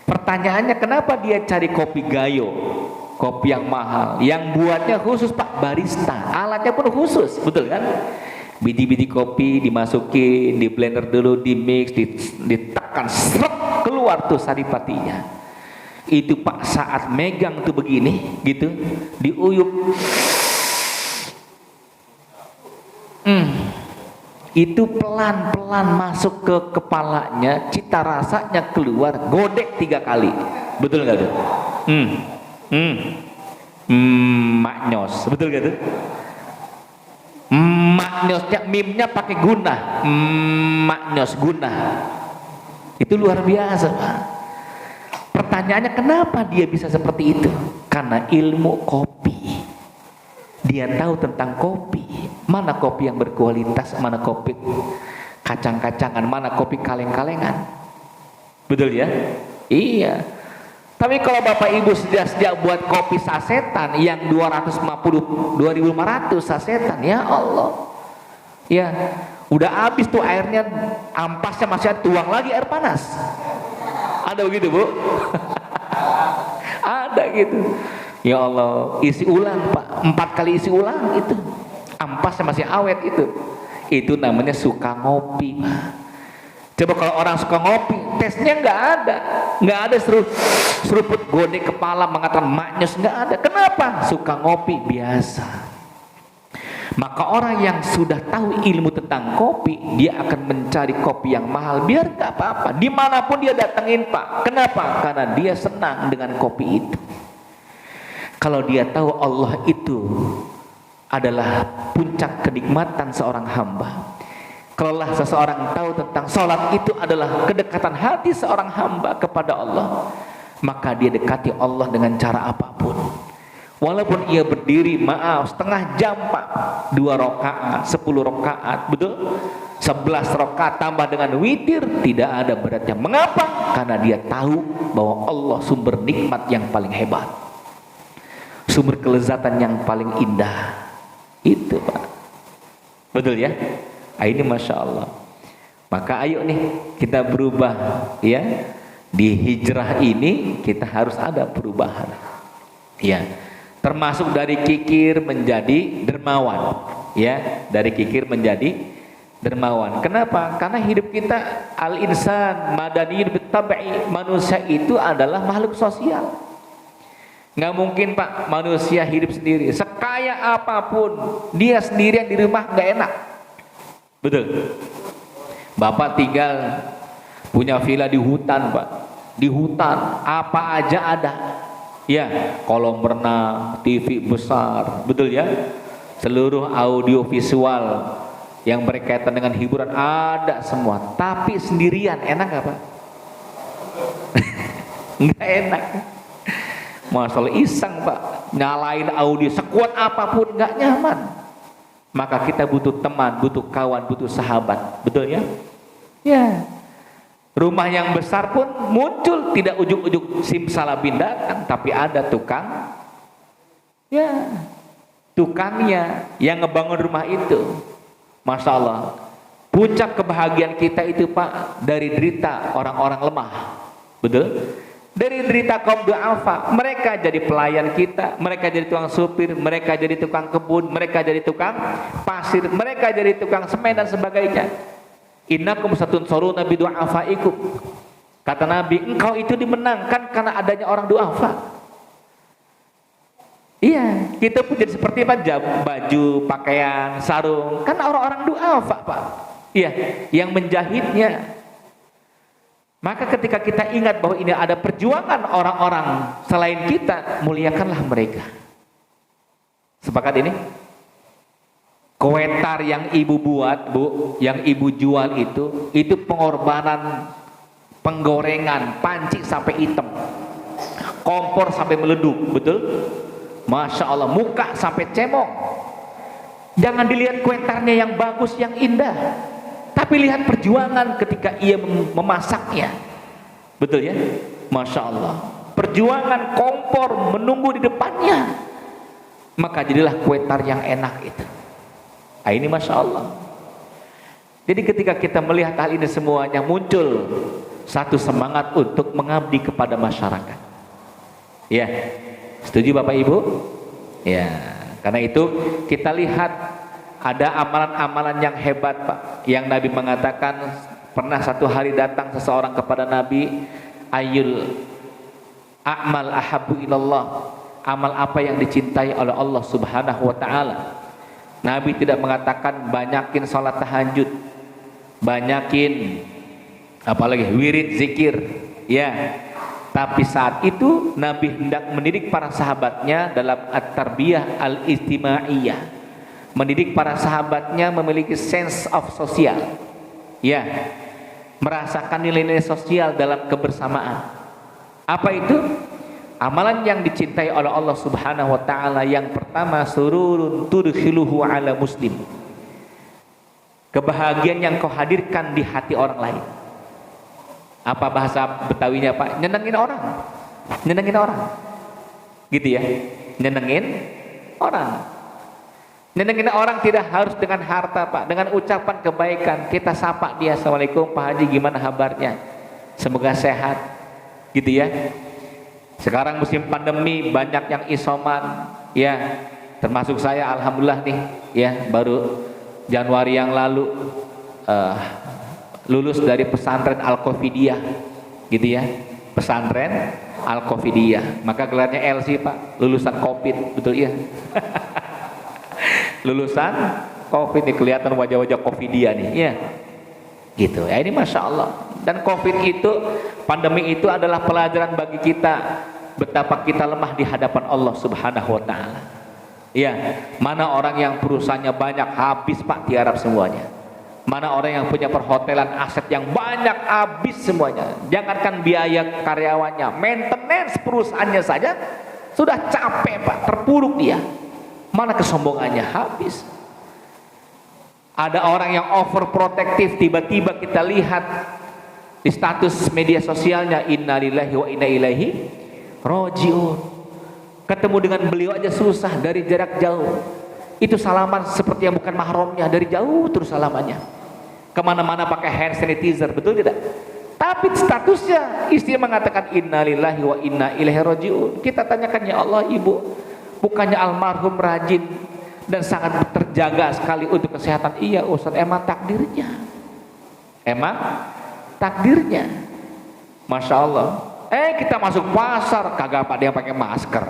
Pertanyaannya, kenapa dia cari kopi gayo, kopi yang mahal, yang buatnya khusus Pak, barista, alatnya pun khusus, betul kan? Bidi-bidi kopi dimasukin, di blender dulu, di mix, ditekan, serap, keluar tuh saripatinya. Itu Pak saat megang tuh begini, gitu, diuyup. Itu pelan-pelan masuk ke kepalanya, cita rasanya keluar, godek 3 kali. Betul nggak tuh? Maknyos, betul nggak tuh? Maknyosnya, mimnya pakai guna, maknyos guna. Itu luar biasa Pak. Pertanyaannya, kenapa dia bisa seperti itu? Karena ilmu kopi. Dia tahu tentang kopi, mana kopi yang berkualitas, mana kopi kacang-kacangan, mana kopi kaleng-kalengan. Betul ya? Iya. Tapi kalau Bapak Ibu sejak buat kopi sasetan yang 250, 2.500 sasetan, ya Allah. Ya, udah habis tuh airnya, ampasnya masih ada, tuang lagi air panas. Ada begitu Bu? Ada gitu. Ya Allah, isi ulang Pak, 4 kali isi ulang itu, ampasnya masih awet itu. Itu namanya suka ngopi Pak. Coba kalau orang suka ngopi, tesnya nggak ada seruput godek kepala mengatakan maknyus, nggak ada. Kenapa? Suka ngopi biasa. Maka orang yang sudah tahu ilmu tentang kopi, dia akan mencari kopi yang mahal, biar gak apa-apa, dimanapun dia datengin Pak. Kenapa? Karena dia senang dengan kopi itu. Kalau dia tahu Allah itu adalah puncak kenikmatan seorang hamba, kalau seseorang tahu tentang sholat itu adalah kedekatan hati seorang hamba kepada Allah, maka dia dekati Allah dengan cara apapun. Walaupun ia berdiri, maaf, setengah jam Pak, 2 rakaat, 10 rakaat, betul? 11 rakaat tambah dengan witir, tidak ada beratnya. Mengapa? Karena dia tahu bahwa Allah sumber nikmat yang paling hebat, sumber kelezatan yang paling indah. Itu Pak, betul ya? Ini Masya Allah. Maka ayo nih kita berubah ya. Di hijrah ini kita harus ada perubahan ya, termasuk dari kikir menjadi dermawan ya, dari kikir menjadi dermawan. Kenapa? Karena hidup kita al-insan madaniyun bitabai, manusia itu adalah makhluk sosial. Nggak mungkin Pak manusia hidup sendiri, sekaya apapun dia sendirian di rumah nggak enak, betul? Bapak tinggal punya villa di hutan Pak, di hutan apa aja ada ya, kolam renang, TV besar, betul ya, seluruh audio visual yang berkaitan dengan hiburan ada semua, tapi sendirian enak gak Pak? Nggak enak. Masalah iseng Pak, nyalain audio sekuat apapun nggak nyaman. Maka kita butuh teman, butuh kawan, butuh sahabat, betul ya? Ya. Rumah yang besar pun muncul tidak ujuk-ujuk simsalabim datang, tapi ada tukang, ya, tukangnya yang ngebangun rumah itu. Masya Allah, puncak kebahagiaan kita itu Pak dari derita orang-orang lemah, betul? Dari derita kaum du'afa, mereka jadi pelayan kita, mereka jadi tukang supir, mereka jadi tukang kebun, mereka jadi tukang pasir, mereka jadi tukang semen dan sebagainya. Innakum satunsuruna bi du'afaikum. Kata Nabi, engkau itu dimenangkan karena adanya orang du'afa. Iya, kita pun jadi seperti apa? Baju, pakaian, sarung, kan orang-orang du'afa Pak. Iya, yang menjahitnya. Maka ketika kita ingat bahwa ini ada perjuangan orang-orang selain kita, muliakanlah mereka. Sepakat ini? Koetar yang ibu buat Bu, yang ibu jual itu pengorbanan, penggorengan, panci sampai hitam, kompor sampai meleduk, betul? Masya Allah, muka sampai cemong. Jangan dilihat koetarnya yang bagus, yang indah, tapi lihat perjuangan ketika ia memasaknya, betul ya? Masya Allah, perjuangan kompor menunggu di depannya, maka jadilah kuetar yang enak itu. Ini Masya Allah. Jadi ketika kita melihat hal ini semuanya, muncul satu semangat untuk mengabdi kepada masyarakat. Ya, setuju Bapak Ibu? Ya, karena itu kita lihat ada amalan-amalan yang hebat Pak, yang Nabi mengatakan, pernah satu hari datang seseorang kepada Nabi, ayul a'mal ahabbu ilallah, amal apa yang dicintai oleh Allah Subhanahu wa ta'ala. Nabi tidak mengatakan banyakin sholat tahajud, banyakin apalagi wirid zikir ya, tapi saat itu Nabi hendak mendidik para sahabatnya dalam at-tarbiyah al-istimaiyah, mendidik para sahabatnya memiliki sense of sosial ya, merasakan nilai-nilai sosial dalam kebersamaan. Apa itu? Amalan yang dicintai oleh Allah Subhanahu wa ta'ala yang pertama, sururun tudkhiluhu ala muslim, kebahagiaan yang kau hadirkan di hati orang lain. Apa bahasa Betawinya Pak? Nyenengin orang, nyenengin orang gitu ya, nyenengin orang. Nyenengin orang tidak harus dengan harta Pak, dengan ucapan kebaikan. Kita sapa dia, assalamualaikum Pak Haji, gimana kabarnya, semoga sehat gitu ya. Sekarang musim pandemi banyak yang isoman ya, termasuk saya alhamdulillah nih ya, baru Januari yang lalu lulus dari pesantren Al-Qafidiyah gitu ya, pesantren Al-Qafidiyah, maka gelarnya LC Pak, lulusan Covid, betul ya. lulusan COVID nih, kelihatan wajah-wajah Covidia nih, ya. Gitu. Ya ini Masya Allah. Dan COVID itu, pandemi itu adalah pelajaran bagi kita betapa kita lemah di hadapan Allah Subhanahu wa taala. Ya, mana orang yang perusahaannya banyak habis Pak tiarap semuanya. Mana orang yang punya perhotelan aset yang banyak habis semuanya. Jangankan biaya karyawannya, maintenance perusahaannya saja sudah capek Pak, terpuruk dia. Mana kesombongannya habis. Ada orang yang overprotective, tiba-tiba kita lihat di status media sosialnya innalillahi wa inna ilaihi rajiun. Ketemu dengan beliau aja susah dari jarak jauh. Itu salaman seperti yang bukan mahramnya, dari jauh terus salamannya. Kemana-mana pakai hand sanitizer, betul tidak? Tapi statusnya istri mengatakan innalillahi wa inna ilaihi rajiun. Kita tanyakan, ya Allah ibu, bukannya almarhum rajin dan sangat terjaga sekali untuk kesehatan? Iya Ustaz, emang takdirnya. Emang takdirnya. Masya Allah. Kita masuk pasar kagak pada yang pakai masker.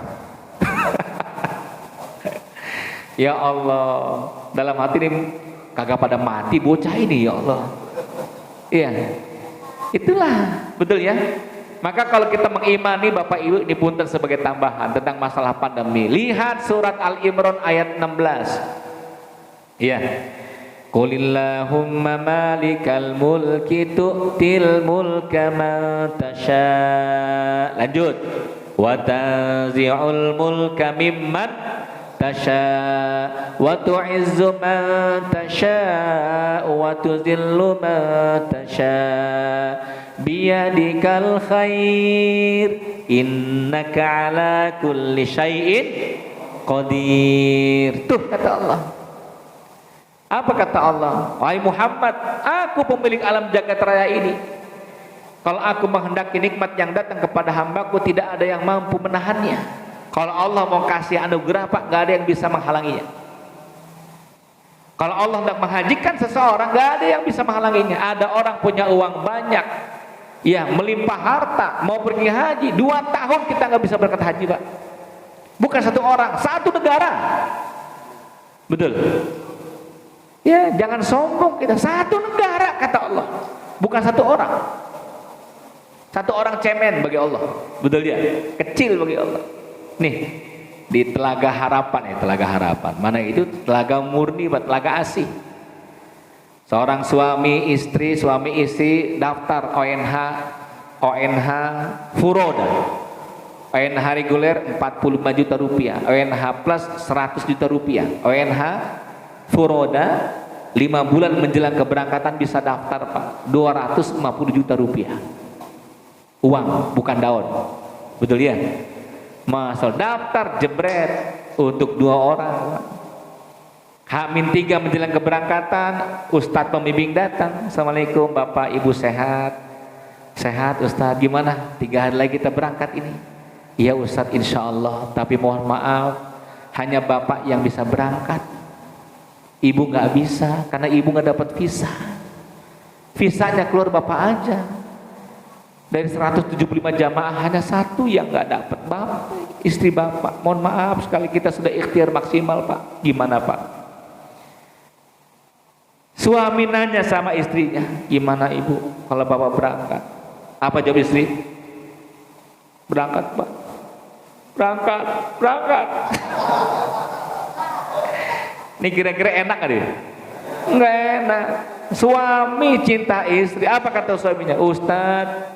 Ya Allah, dalam hati ini kagak pada mati bocah ini, ya Allah. Iya, itulah betul ya. Maka kalau kita mengimani Bapak Ibu, ini punten sebagai tambahan tentang masalah pandemi, lihat surat Al-Imran ayat 16. Iya. Qulillahumma malikal mulki tu'til mulka man tasha. Lanjut. Wa tanzi'ul mulka mimman tasha wa tu'izzu man tasha wa tuzillu man tasha biyadikal khair innaka ala kulli syai'in qadir. Tuh kata Allah. Apa kata Allah? Wahai Muhammad, aku pemilik alam jagat raya ini. Kalau aku menghendaki nikmat yang datang kepada hambaku, tidak ada yang mampu menahannya. Kalau Allah mau kasih anugerah Pak, gak ada yang bisa menghalanginya. Kalau Allah hendak menghajikan seseorang, gak ada yang bisa menghalanginya. Ada orang punya uang banyak, ya melimpah harta, mau pergi haji 2 tahun kita gak bisa berangkat haji Pak. Bukan satu orang, satu negara. Betul. Ya, jangan sombong kita. Satu negara kata Allah, bukan satu orang. Satu orang cemen bagi Allah, betul ya? Kecil bagi Allah. Nih di Telaga Harapan, Telaga Harapan. Mana itu telaga murni, telaga asih. Seorang suami istri daftar ONH Furoda. ONH reguler 45 juta rupiah, ONH plus 100 juta rupiah, ONH Furoda 5 bulan menjelang keberangkatan bisa daftar Pak, 250 juta rupiah uang, bukan daun, betul ya? Masal daftar jebret untuk 2 orang. H-3 menjelang keberangkatan, Ustadz pembimbing datang. Assalamualaikum Bapak Ibu, sehat? Sehat Ustadz, gimana? 3 hari lagi kita berangkat ini. Iya Ustadz, insya Allah, tapi mohon maaf, hanya Bapak yang bisa berangkat. Ibu nggak bisa, karena ibu nggak dapat visa. Visanya keluar Bapak aja. Dari 175 jamaah hanya 1 yang nggak dapat, Bapak, istri Bapak. Mohon maaf sekali, kita sudah ikhtiar maksimal Pak. Gimana Pak? Suami nanya sama istrinya, gimana Ibu kalau Bapak berangkat? Apa jawab istri? Berangkat Pak. Berangkat. Ini kira-kira enak gak dia? Enggak enak. Suami cinta istri. Apa kata suaminya? Ustadz,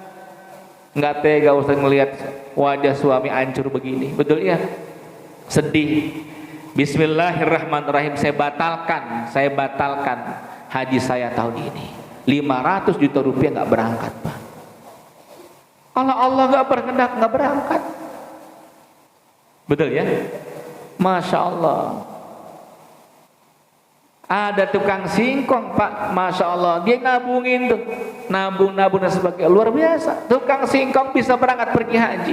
enggak tega Ustadz melihat wajah suami hancur begini. Betul ya? Sedih. Bismillahirrahmanirrahim. Saya batalkan haji saya tahun ini. 500 juta rupiah enggak berangkat Pak. Kalau Allah enggak berkehendak enggak berangkat. Betul ya? Masya Allah. Ada tukang singkong Pak, Masya Allah, dia nabungin tuh, nabung dan sebagainya, luar biasa. Tukang singkong bisa berangkat pergi haji,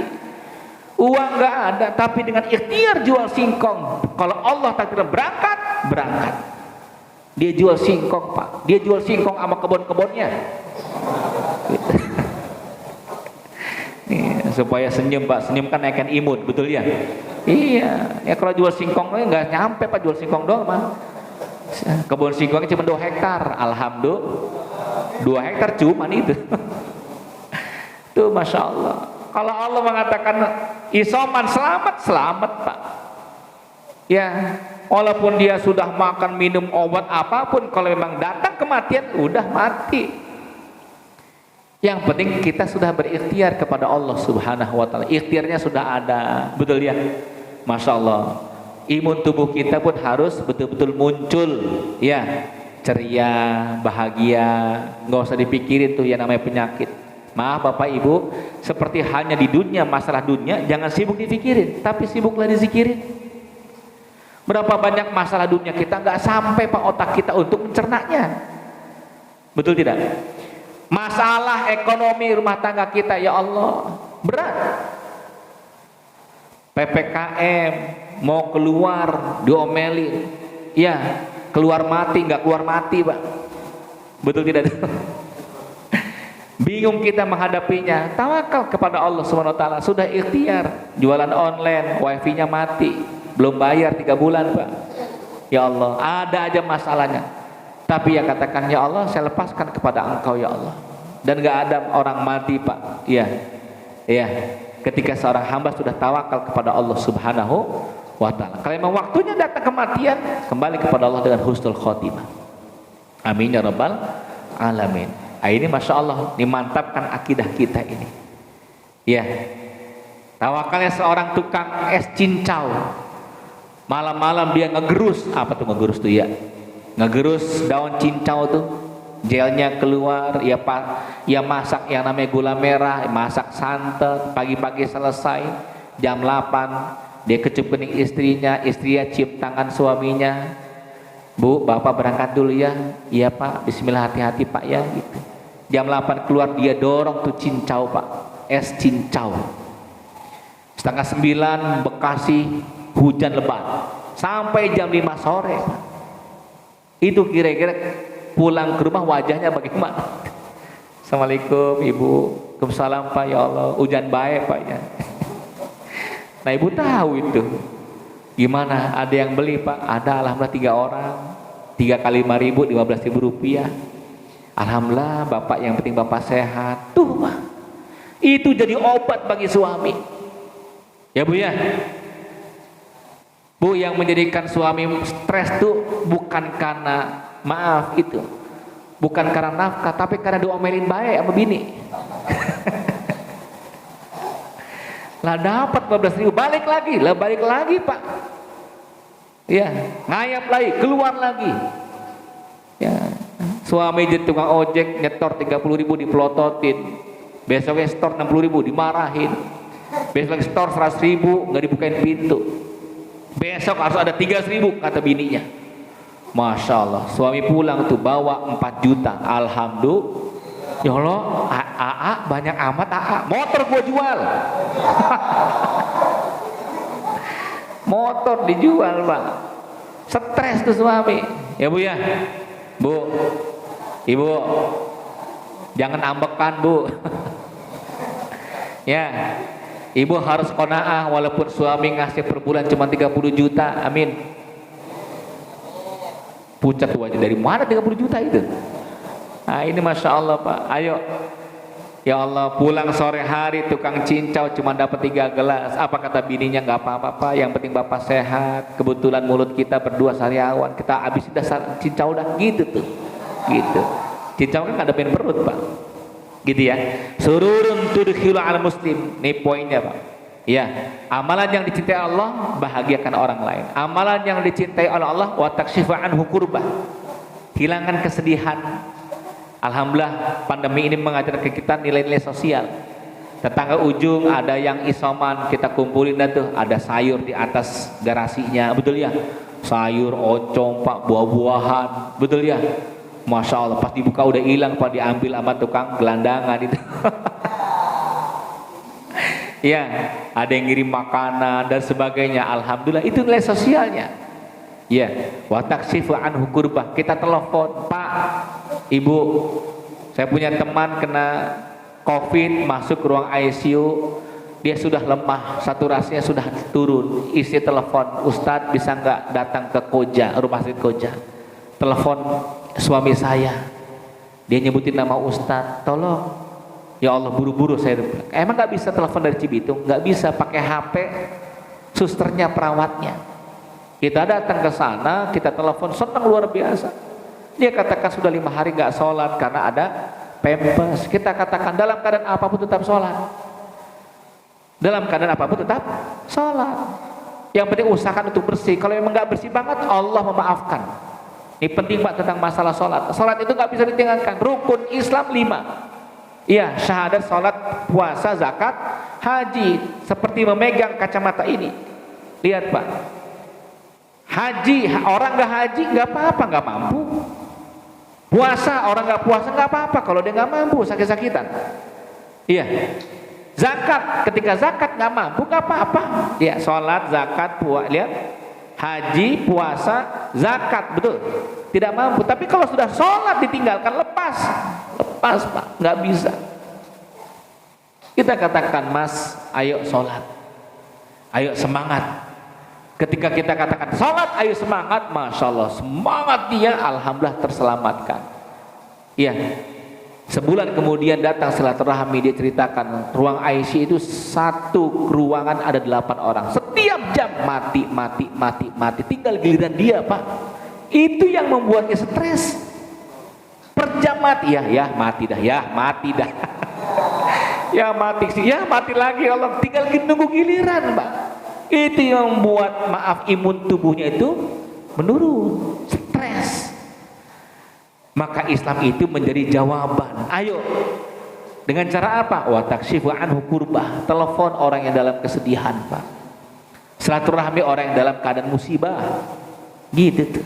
uang nggak ada, tapi dengan ikhtiar jual singkong. Kalau Allah takdir berangkat, dia jual singkong Pak, dia jual singkong sama kebun-kebunnya. Nih, supaya senyum Pak, senyum kan naikkan imun, betul ya? Iya, ya kalau jual singkong nggak nyampe Pak, jual singkong doang mah. Kebun singkongnya cuma 2 hektar, alhamdulillah 2 hektar cuman itu. Tuh Masya Allah. Kalau Allah mengatakan isoman selamat, selamat Pak. Ya, walaupun dia sudah makan minum obat apapun, kalau memang datang kematian udah mati. Yang penting kita sudah berikhtiar kepada Allah Subhanahu wa taala. Ikhtiarnya sudah ada, betul ya? Masya Allah. Imun tubuh kita pun harus betul-betul muncul, ya, ceria, bahagia, nggak usah dipikirin tuh yang namanya penyakit. Maaf Bapak Ibu, seperti halnya di dunia, masalah dunia jangan sibuk dipikirin, tapi sibuklah dizikirin. Berapa banyak masalah dunia kita nggak sampai Pak otak kita untuk mencernanya, betul tidak? Masalah ekonomi rumah tangga kita, ya Allah, berat. PPKM mau keluar diomelin, ya, keluar mati nggak keluar mati Pak, betul tidak? Bingung kita menghadapinya. Tawakal kepada Allah Subhanahu wa taala. Sudah ikhtiar, jualan online, wifi-nya mati, belum bayar 3 bulan Pak. Ya Allah, ada aja masalahnya. Tapi ya katakan, ya Allah, saya lepaskan kepada Engkau ya Allah. Dan gak ada orang mati Pak. Iya. Iya. Ketika seorang hamba sudah tawakal kepada Allah Subhanahu wa taala. Kalau memang waktunya datang kematian, kembali kepada Allah dengan husnul khotimah. Amin ya rabbal alamin. Ini Masya Allah, dimantapkan akidah kita ini. Ya, tawakalnya seorang tukang es cincau. Malam-malam dia ngegerus, apa tuh ngegerus tuh ya? Ngegerus daun cincau tuh, gelnya keluar, ya masak yang namanya gula merah, masak santan, pagi-pagi selesai, jam 8, dia kecup kening istrinya cium tangan suaminya. Bu, Bapak berangkat dulu ya. Iya Pak, bismillah, hati-hati Pak ya gitu. Jam 8 keluar, dia dorong tuh cincau Pak, es cincau. Setengah 9 Bekasi hujan lebat sampai jam 5 sore Pak. Itu kira-kira pulang ke rumah wajahnya bagaimana? Assalamualaikum Ibu. Waalaikumsalam Pak, ya Allah hujan baik Pak ya. Nah Ibu tahu itu gimana? Ada yang beli Pak? Ada, alhamdulillah 3 orang, 3 kali 5.000, 15.000 rupiah. Alhamdulillah Bapak, yang penting Bapak sehat. Tuh Pak, itu jadi obat bagi suami. Ya Bu ya. Bu, yang menjadikan suami stres tuh bukan karena, maaf itu, bukan karena nafkah, tapi karena diomelin baik sama bini. Lah dapat 15.000, balik lagi Pak. Ya, ngayap lagi, keluar lagi. Ya, suami jadi tukang ojek, nyetor 30.000 dipelototin. Besoknya store 60.000 dimarahin. Besok store 100.000 nggak dibukain pintu. Besok harus ada 300.000 kata bininya. Masya Allah, suami pulang tuh bawa 4 juta. Alhamdulillah. Ya Allah, AA banyak amat AA. Motor gua jual. Motor dijual Pak. Stres tuh suami. Ya Bu ya. Bu, Ibu, jangan ambekan Bu. Ya, Ibu harus qanaah walaupun suami ngasih per bulan cuma 30 juta. Amin. Pucat wajah, dari mana 30 juta itu? Nah ini Masya Allah Pak. Ayo, ya Allah, pulang sore hari tukang cincau cuma dapat 3 gelas. Apa kata bininya? Nggak apa-apa Pak, yang penting Bapak sehat. Kebetulan mulut kita berdua sariawan, kita habisin dasar cincau dah gitu tuh. Gitu. Cincau kan ngadepin perut Pak. Gitu ya. Sururun tudkhilu al muslim. Ini poinnya Pak. Ya, amalan yang dicintai Allah, bahagiakan orang lain. Amalan yang dicintai oleh Allah, wa takshifu anhu kurbah. Hilangkan kesedihan. Alhamdulillah pandemi ini mengajarkan kita nilai-nilai sosial. Tetangga ujung ada yang isoman, kita kumpulin dah tuh, ada sayur di atas garasinya, betul ya? Sayur, oncom, Pak, buah-buahan, betul ya? Masya Allah, pas dibuka udah hilang Pak, diambil sama tukang gelandangan itu. Ya, ada yang ngirim makanan dan sebagainya. Alhamdulillah, itu nilai sosialnya. Ya, wa taksifu anhu kurbah. Kita telepon, Pak, Ibu, saya punya teman kena COVID, masuk ruang ICU, dia sudah lemah, saturasinya sudah turun, isi telepon, Ustadz bisa nggak datang ke Koja, rumah sakit Koja, telepon suami saya, dia nyebutin nama Ustadz, tolong, ya Allah buru-buru saya. Emang nggak bisa telepon dari Cibitung? Nggak bisa, pakai HP susternya, perawatnya. Kita datang ke sana, kita telepon, senang luar biasa. Dia katakan sudah 5 hari nggak sholat karena ada pempes. Kita katakan dalam keadaan apapun tetap sholat. Dalam keadaan apapun tetap sholat. Yang penting usahakan untuk bersih. Kalau memang nggak bersih banget, Allah memaafkan. Ini penting Pak tentang masalah sholat. Sholat itu nggak bisa ditinggalkan. Rukun Islam 5. Iya, syahadat, sholat, puasa, zakat, haji. Seperti memegang kacamata ini. Lihat Pak. Haji, orang nggak haji nggak apa-apa, nggak mampu. Puasa, orang nggak puasa nggak apa-apa kalau dia nggak mampu, sakit-sakitan. Iya. Zakat, ketika zakat nggak mampu nggak apa-apa. Ya, sholat, zakat, puasa, lihat, haji, puasa, zakat, betul. Tidak mampu. Tapi kalau sudah sholat ditinggalkan, lepas Pak, nggak bisa. Kita katakan, Mas, ayo sholat, ayo semangat. Ketika kita katakan sholat, ayo semangat, masya Allah, semangat dia, alhamdulillah terselamatkan. Iya. Sebulan kemudian datang silaturahmi, dia ceritakan ruang IC itu satu ruangan ada 8 orang. Setiap jam mati. Tinggal giliran dia Pak. Itu yang membuatnya stres. Per jam mati, ya mati dah. Ya mati lagi, Allah tinggal nunggu giliran Pak. Itu yang membuat imun tubuhnya itu menurun, stres. Maka Islam itu menjadi jawaban. Ayo, dengan cara apa? Wa takshifu anhu kurbah. Telepon orang yang dalam kesedihan Pak. Silaturahmi orang yang dalam keadaan musibah. Gitu tuh.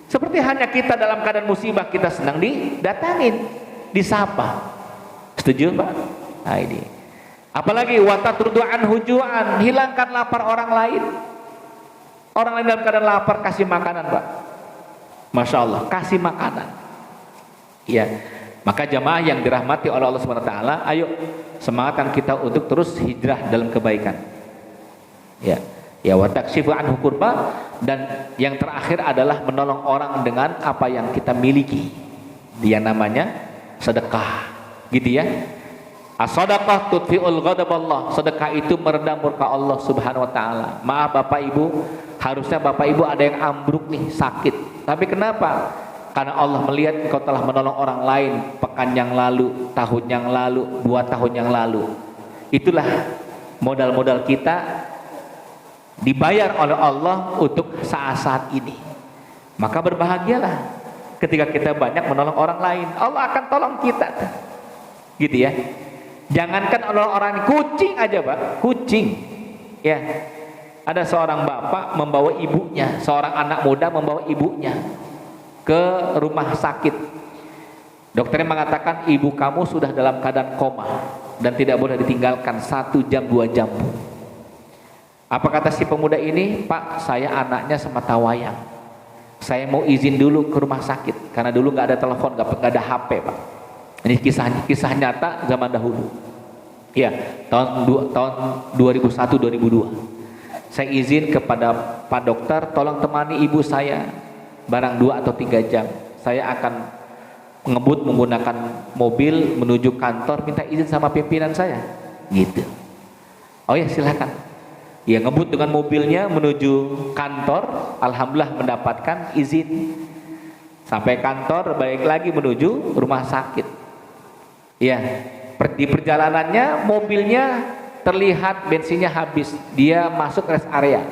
Seperti hanya kita dalam keadaan musibah, kita senang didatangin, disapa. Setuju Pak? Nah ini. Apalagi wa tatrudu anhu ju'an, hilangkan lapar orang lain. Orang lain dalam keadaan lapar, kasih makanan Pak. Masya Allah, kasih makanan. Ya, maka jamaah yang dirahmati oleh Allah SWT, ayo semangatkan kita untuk terus hijrah dalam kebaikan. Ya, wa takshifu anhu kurba, dan yang terakhir adalah menolong orang dengan apa yang kita miliki. Dia namanya sedekah, gitu ya. As-sadaqah tudfi'ul ghadaballah. Sedekah itu meredam murka Allah Subhanahu wa taala. Maaf Bapak Ibu, harusnya Bapak Ibu ada yang ambruk nih, sakit. Tapi kenapa? Karena Allah melihat engkau telah menolong orang lain pekan yang lalu, tahun yang lalu, 2 tahun yang lalu. Itulah modal-modal kita dibayar oleh Allah untuk saat-saat ini. Maka berbahagialah ketika kita banyak menolong orang lain. Allah akan tolong kita. Gitu ya. Jangankan orang kucing aja Pak, kucing. Ya. Ada seorang bapak membawa ibunya, seorang anak muda membawa ibunya ke rumah sakit. Dokternya mengatakan ibu kamu sudah dalam keadaan koma dan tidak boleh ditinggalkan 1 jam 2 jam. Apa kata si pemuda ini? Pak, saya anaknya sematawayang. Saya mau izin dulu ke rumah sakit karena dulu nggak ada telepon, nggak ada HP Pak. Ini kisah nyata zaman dahulu. Ya, tahun 2001-2002. Saya izin kepada Pak Dokter, tolong temani ibu saya barang 2 atau 3 jam. Saya akan ngebut menggunakan mobil menuju kantor, minta izin sama pimpinan saya. Gitu. Oh ya, silakan. Ya, ngebut dengan mobilnya menuju kantor, alhamdulillah mendapatkan izin. Sampai kantor, balik lagi menuju rumah sakit. Ya, di perjalanannya mobilnya terlihat bensinnya habis. Dia masuk rest area.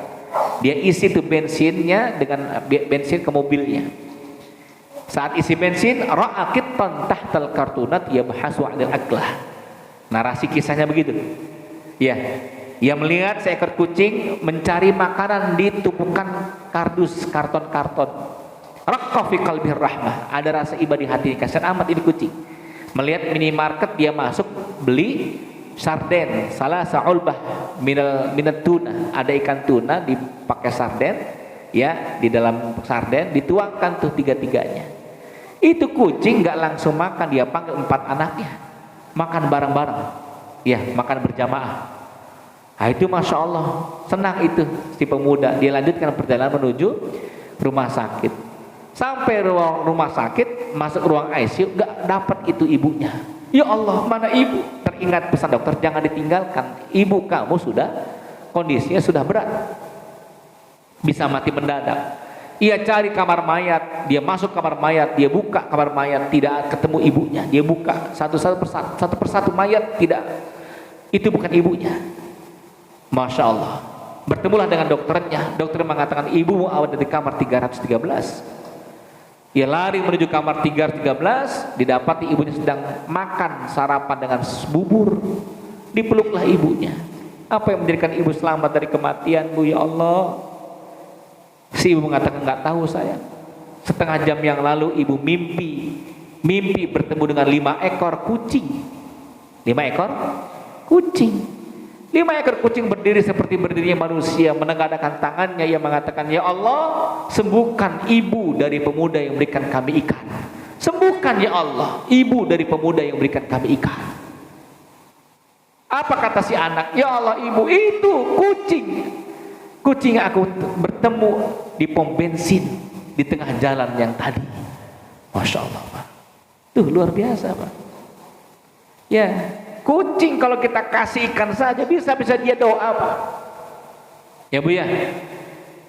Dia isi tuh bensinnya dengan bensin ke mobilnya. Saat isi bensin, ra'aqittan tahtal kartunat yabhasu 'anil aklah. Narasi kisahnya begitu. Ya, ia melihat seekor kucing mencari makanan di tumpukan kardus, karton-karton. Raqqa fi qalbir rahmah. Ada rasa iba di hati, kasihan amat ini kucing. Melihat minimarket, dia masuk beli sarden, salah sa'ulbah minat tuna, ada ikan tuna dipakai sarden, ya, di dalam sarden dituangkan tuh 3-3-nya. Itu kucing nggak langsung makan, dia panggil 4 anaknya makan bareng-bareng, ya, makan berjamaah. Nah, itu Masya Allah, senang itu si pemuda. Dia lanjutkan perjalanan menuju rumah sakit. Sampai ruang rumah sakit, masuk ruang ICU, gak dapat itu ibunya. Ya Allah, mana ibu? Teringat pesan dokter, jangan ditinggalkan. Ibu kamu kondisinya sudah berat, bisa mati mendadak. Ia cari kamar mayat, dia masuk kamar mayat, dia buka kamar mayat, tidak ketemu ibunya. Dia buka satu persatu mayat, tidak, itu bukan ibunya. Masya Allah, bertemulah dengan dokternya. Dokter mengatakan ibumu ada di kamar 313. Ia lari menuju kamar 313, didapati ibunya sedang makan sarapan dengan bubur. Dipeluklah ibunya. Apa yang menjadikan ibu selamat dari kematian, Bu? Ya Allah. Si ibu mengatakan, nggak tahu saya. Setengah jam yang lalu ibu mimpi bertemu dengan 5 ekor kucing. 5 ekor kucing. 5 ekor kucing berdiri seperti berdirinya manusia, menengadahkan tangannya. Ia mengatakan, ya Allah, sembuhkan ibu dari pemuda yang berikan kami ikan. Sembuhkan ya Allah, ibu dari pemuda yang berikan kami ikan. Apa kata si anak? Ya Allah, ibu itu kucing. Kucing yang aku bertemu di pom bensin di tengah jalan yang tadi. Masya Allah, Pak. Tuh luar biasa, Pak. Ya, kucing kalau kita kasih ikan saja bisa dia doa, Pak. Ya Bu ya.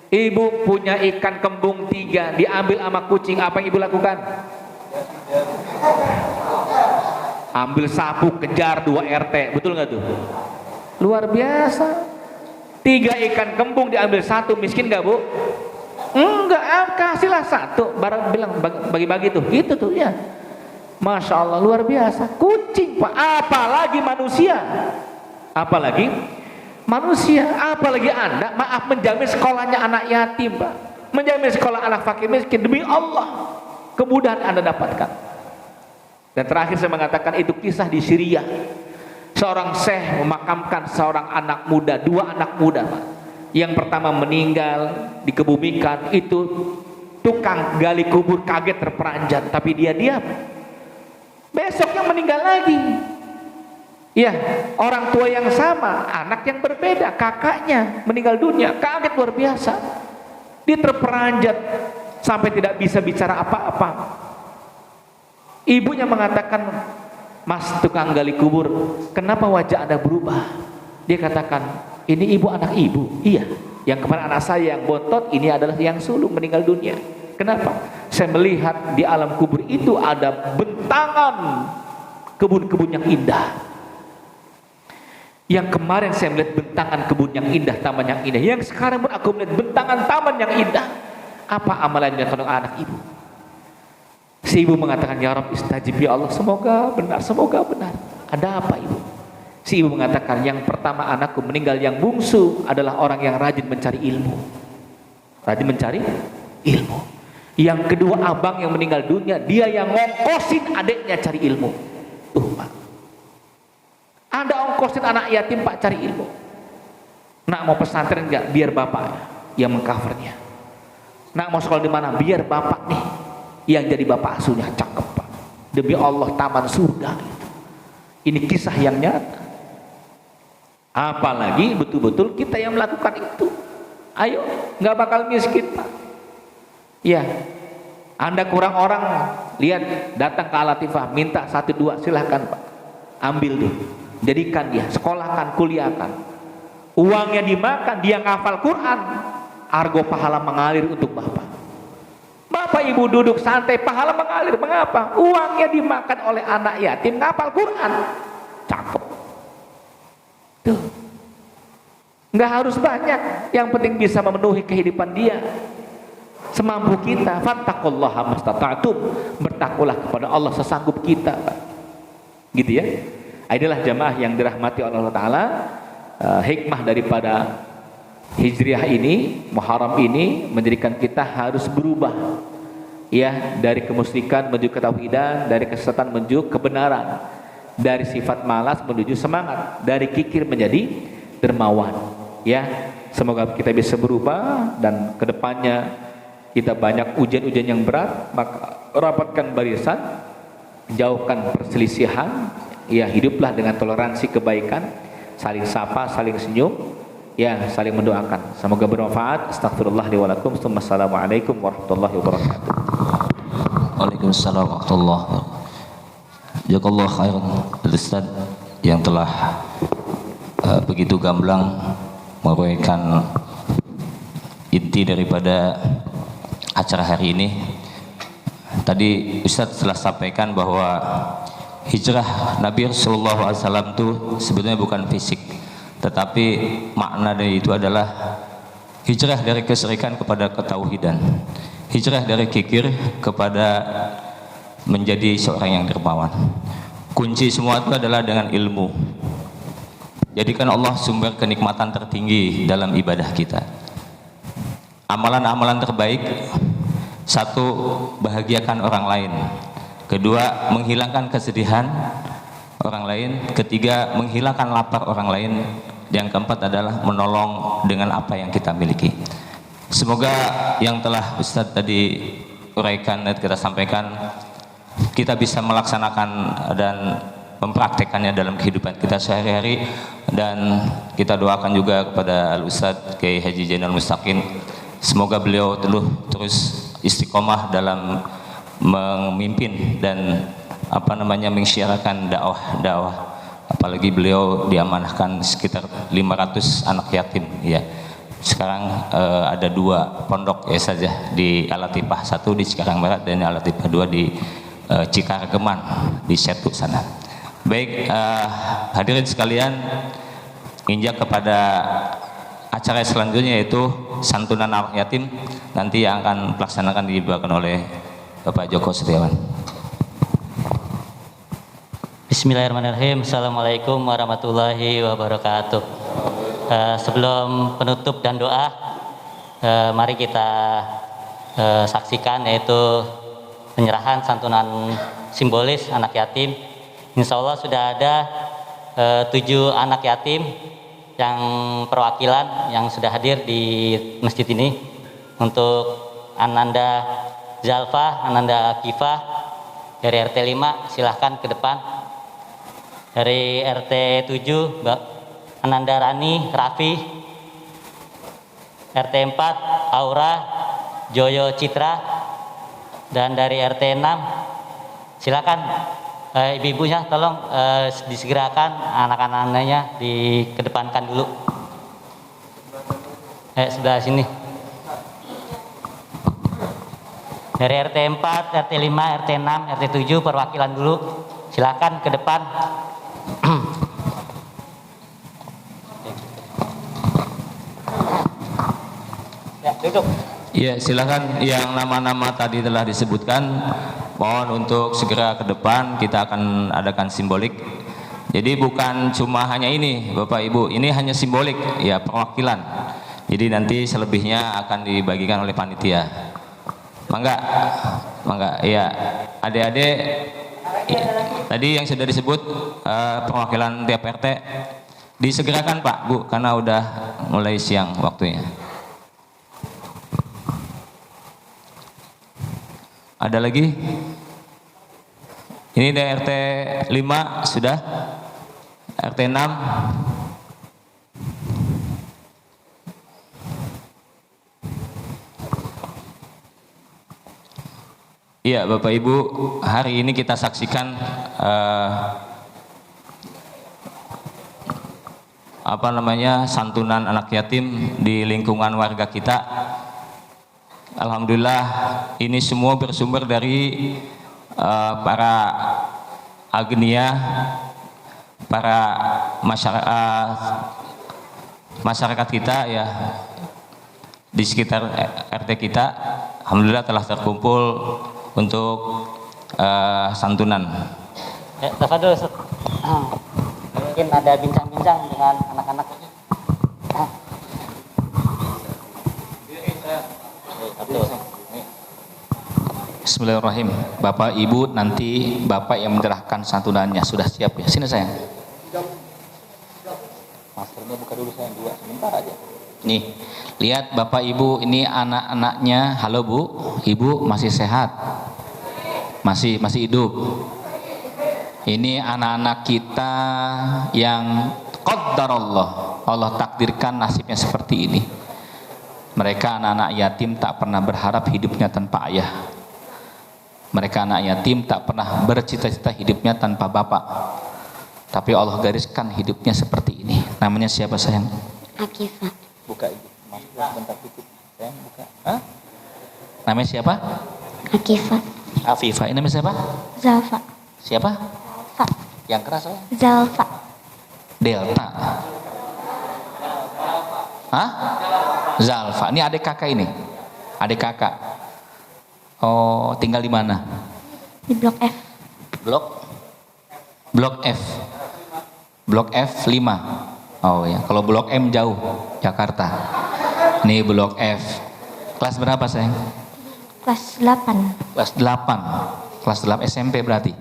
Ibu punya ikan kembung 3, diambil sama kucing, apa yang ibu lakukan? Ambil sapu, kejar 2 RT, betul nggak tuh? Luar biasa. 3 ikan kembung diambil 1, miskin nggak Bu? Enggak, kasihlah 1, barang bilang bagi-bagi tuh, gitu tuh ya. Masya Allah, luar biasa. Kucing, Pak, apalagi manusia. Apalagi manusia, apalagi Anda, maaf, menjamin sekolahnya anak yatim, Pak. Menjamin sekolah anak fakir miskin, demi Allah, kemudahan Anda dapatkan. Dan terakhir saya mengatakan, itu kisah di Syria. Seorang syekh memakamkan seorang anak muda, 2 anak muda, Pak. Yang pertama meninggal, dikebumikan, itu tukang gali kubur kaget terperanjat, tapi dia diam. Besoknya meninggal lagi. Ya, orang tua yang sama, anak yang berbeda, kakaknya meninggal dunia, kaget luar biasa. Dia terperanjat sampai tidak bisa bicara apa-apa. Ibunya mengatakan, Mas tukang gali kubur, kenapa wajah Anda berubah? Dia katakan, ini ibu anak ibu. Iya, yang kemarin anak saya yang bontot, ini adalah yang sulung meninggal dunia. Kenapa? Saya melihat di alam kubur itu ada bentangan kebun-kebun yang indah. Yang kemarin saya melihat bentangan kebun yang indah, taman yang indah. Yang sekarang pun aku melihat bentangan taman yang indah. Apa amalannya kalau anak ibu? Si ibu mengatakan, ya Rabb istajib ya Allah, semoga benar, semoga benar. Ada apa ibu? Si ibu mengatakan, yang pertama anakku meninggal yang bungsu adalah orang yang rajin mencari ilmu. Rajin mencari ilmu. Yang kedua abang yang meninggal dunia, dia yang ngongkosin adiknya cari ilmu. Tuh Pak, Anda ongkosin anak yatim Pak cari ilmu. Nak mau pesantren enggak? Biar bapak yang mengcovernya. Nak mau sekolah di mana? Biar bapak nih yang jadi bapak asuhnya. Cakep Pak. Demi Allah, taman surga. Ini kisah yang nyata. Apalagi betul-betul kita yang melakukan itu. Ayo, nggak bakal miskin Pak. Ya, Anda kurang orang, lihat datang ke Al-Latifah, minta 1-2, silahkan Pak, ambil tuh, jadikan dia, sekolahkan, kuliahkan. Uangnya dimakan, dia ngafal Quran, argo pahala mengalir untuk Bapak. Bapak Ibu duduk santai, pahala mengalir. Mengapa? Uangnya dimakan oleh anak yatim ngafal Quran. Cakep. Tuh. Nggak harus banyak, yang penting bisa memenuhi kehidupan dia semampu kita. Fattaqullaha mastata'tum, bertakwalah kepada Allah sesanggup kita, Pak. Gitu ya. Inilah jamaah yang dirahmati oleh Allah Ta'ala. Hikmah daripada Hijriah ini, Muharram ini, menjadikan kita harus berubah, ya, dari kemusyrikan menuju ketauhidan, dari kesesatan menuju kebenaran, dari sifat malas menuju semangat, dari kikir menjadi dermawan. Ya, semoga kita bisa berubah dan kedepannya kita banyak ujian-ujian yang berat, maka rapatkan barisan, jauhkan perselisihan, ya, hiduplah dengan toleransi kebaikan, saling sapa, saling senyum, ya saling mendoakan. Semoga bermanfaat. Astagfirullah li wa lakum. Assalamualaikum warahmatullahi wabarakatuh. Waalaikumsalam warahmatullahi wabarakatuh. Jazakallah khairan Ustaz yang telah begitu gamblang menguraikan inti daripada acara hari ini. Tadi Ustaz telah sampaikan bahwa hijrah Nabi Sallallahu Alaihi Wasallam itu sebenarnya bukan fisik, tetapi makna dari itu adalah hijrah dari kesyirikan kepada ketauhidan, hijrah dari kikir kepada menjadi seorang yang dermawan. Kunci semua itu adalah dengan ilmu. Jadikan Allah sumber kenikmatan tertinggi dalam ibadah kita. Amalan-amalan terbaik, satu, bahagiakan orang lain. Kedua, menghilangkan kesedihan orang lain. Ketiga, menghilangkan lapar orang lain. Yang keempat adalah menolong dengan apa yang kita miliki. Semoga yang telah Ustadz tadi uraikan dan kita sampaikan, kita bisa melaksanakan dan mempraktekannya dalam kehidupan kita sehari-hari. Dan kita doakan juga kepada Al-Ustadz Kiai Haji Zainal Mustaqim, semoga beliau terus istiqomah dalam memimpin dan mensiarkan dakwah. Apalagi beliau diamanahkan sekitar 500 anak yatim ya. Sekarang ada 2 pondok ya saja, di Al-Latifah 1 di Cikarang Barat dan Al-Latifah 2 di Cikargeman di Setu sana. Baik, hadirin sekalian, injak kepada acara selanjutnya yaitu santunan anak yatim, nanti yang akan melaksanakan dibawakan oleh Bapak Joko Setiawan. Bismillahirrahmanirrahim. Assalamualaikum warahmatullahi wabarakatuh. Sebelum penutup dan doa, mari kita saksikan yaitu penyerahan santunan simbolis anak yatim. Insya Allah sudah ada 7 anak yatim yang perwakilan yang sudah hadir di masjid ini. Untuk Ananda Zalfa, Ananda Kifah dari RT 5 silahkan ke depan. Dari RT 7 Mbak Ananda Rani Raffi. RT 4 Aura Joyo Citra. Dan dari RT 6 silakan ibu-ibunya tolong disegerakan anak-anaknya dikedepankan dulu. Sebelah sini. Dari RT 4, RT 5, RT 6, RT 7 perwakilan dulu. Silakan ke depan. Ya, duduk. Ya, silakan yang nama-nama tadi telah disebutkan, mohon untuk segera ke depan, kita akan adakan simbolik. Jadi bukan cuma hanya ini Bapak Ibu, ini hanya simbolik ya, perwakilan. Jadi nanti selebihnya akan dibagikan oleh panitia. Mangga ya, adik-adik tadi yang sudah disebut perwakilan tiap RT disegerakan Pak Bu, karena udah mulai siang waktunya. Ada lagi? Ini dari RT 5 sudah, RT 6. Iya Bapak Ibu, hari ini kita saksikan santunan anak yatim di lingkungan warga kita. Alhamdulillah ini semua bersumber dari para agnia, para masyarakat kita ya di sekitar RT kita. Alhamdulillah telah terkumpul untuk santunan. Ya, tafadhol Ustaz. Mungkin ada bincang-bincang dengan anak-anak. Bismillahirrahmanirrahim. Bapak Ibu, nanti Bapak yang menyerahkan santunannya sudah siap ya? Sini sayang. Maskernya buka dulu sayang, 2 sebentar aja. Nih, lihat Bapak Ibu, ini anak-anaknya. Halo Bu, Ibu masih sehat? Masih hidup. Ini anak-anak kita yang Qaddarallah, Allah takdirkan nasibnya seperti ini. Mereka anak-anak yatim tak pernah berharap hidupnya tanpa ayah. Mereka anak yatim tak pernah bercita-cita hidupnya tanpa bapak. Tapi Allah gariskan hidupnya seperti ini. Namanya siapa sayang? Akifah. Buka ibu. Masuk bentar tutup. Sayang buka. Hah? Namanya siapa? Akifah. Afifah. Ini namanya siapa? Zalfa. Siapa? Fa. Yang keras sayang. Zalfa. Delta. Hah? Zalfa. Ini adik kakak ini. Adik kakak. Oh, tinggal di mana? Di blok F. Blok F. Blok F 5. Oh ya, kalau blok M jauh, Jakarta. Nih blok F. Kelas berapa sayang? Kelas 8. Kelas 8. Kelas 8 SMP berarti.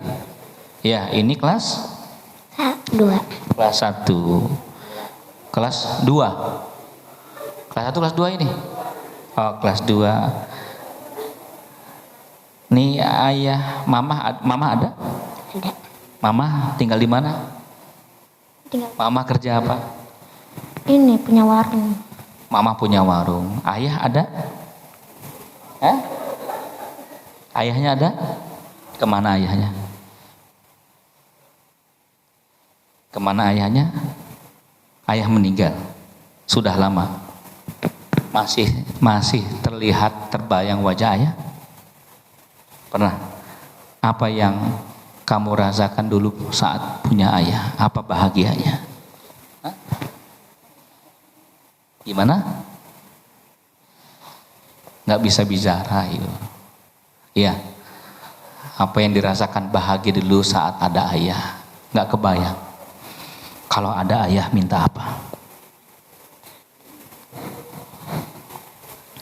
Ya, ini kelas 2. kelas 1. Kelas 2. Kelas 1 kelas 2 ini. Oh, kelas 2. Nih ayah, mama ada? Ada. Mama tinggal di mana? Tinggal. Mama kerja apa? Ini punya warung. Mama punya warung. Ayah ada? Hah? Ayahnya ada? Kemana ayahnya? Kemana ayahnya? Ayah meninggal. Sudah lama. Masih terlihat terbayang wajah ayah? Pernah? Apa yang kamu rasakan dulu saat punya ayah? Apa bahagianya? Hah? Gimana? Nggak bisa bicara itu. Iya. Apa yang dirasakan bahagia dulu saat ada ayah? Nggak kebayang. Kalau ada ayah minta apa?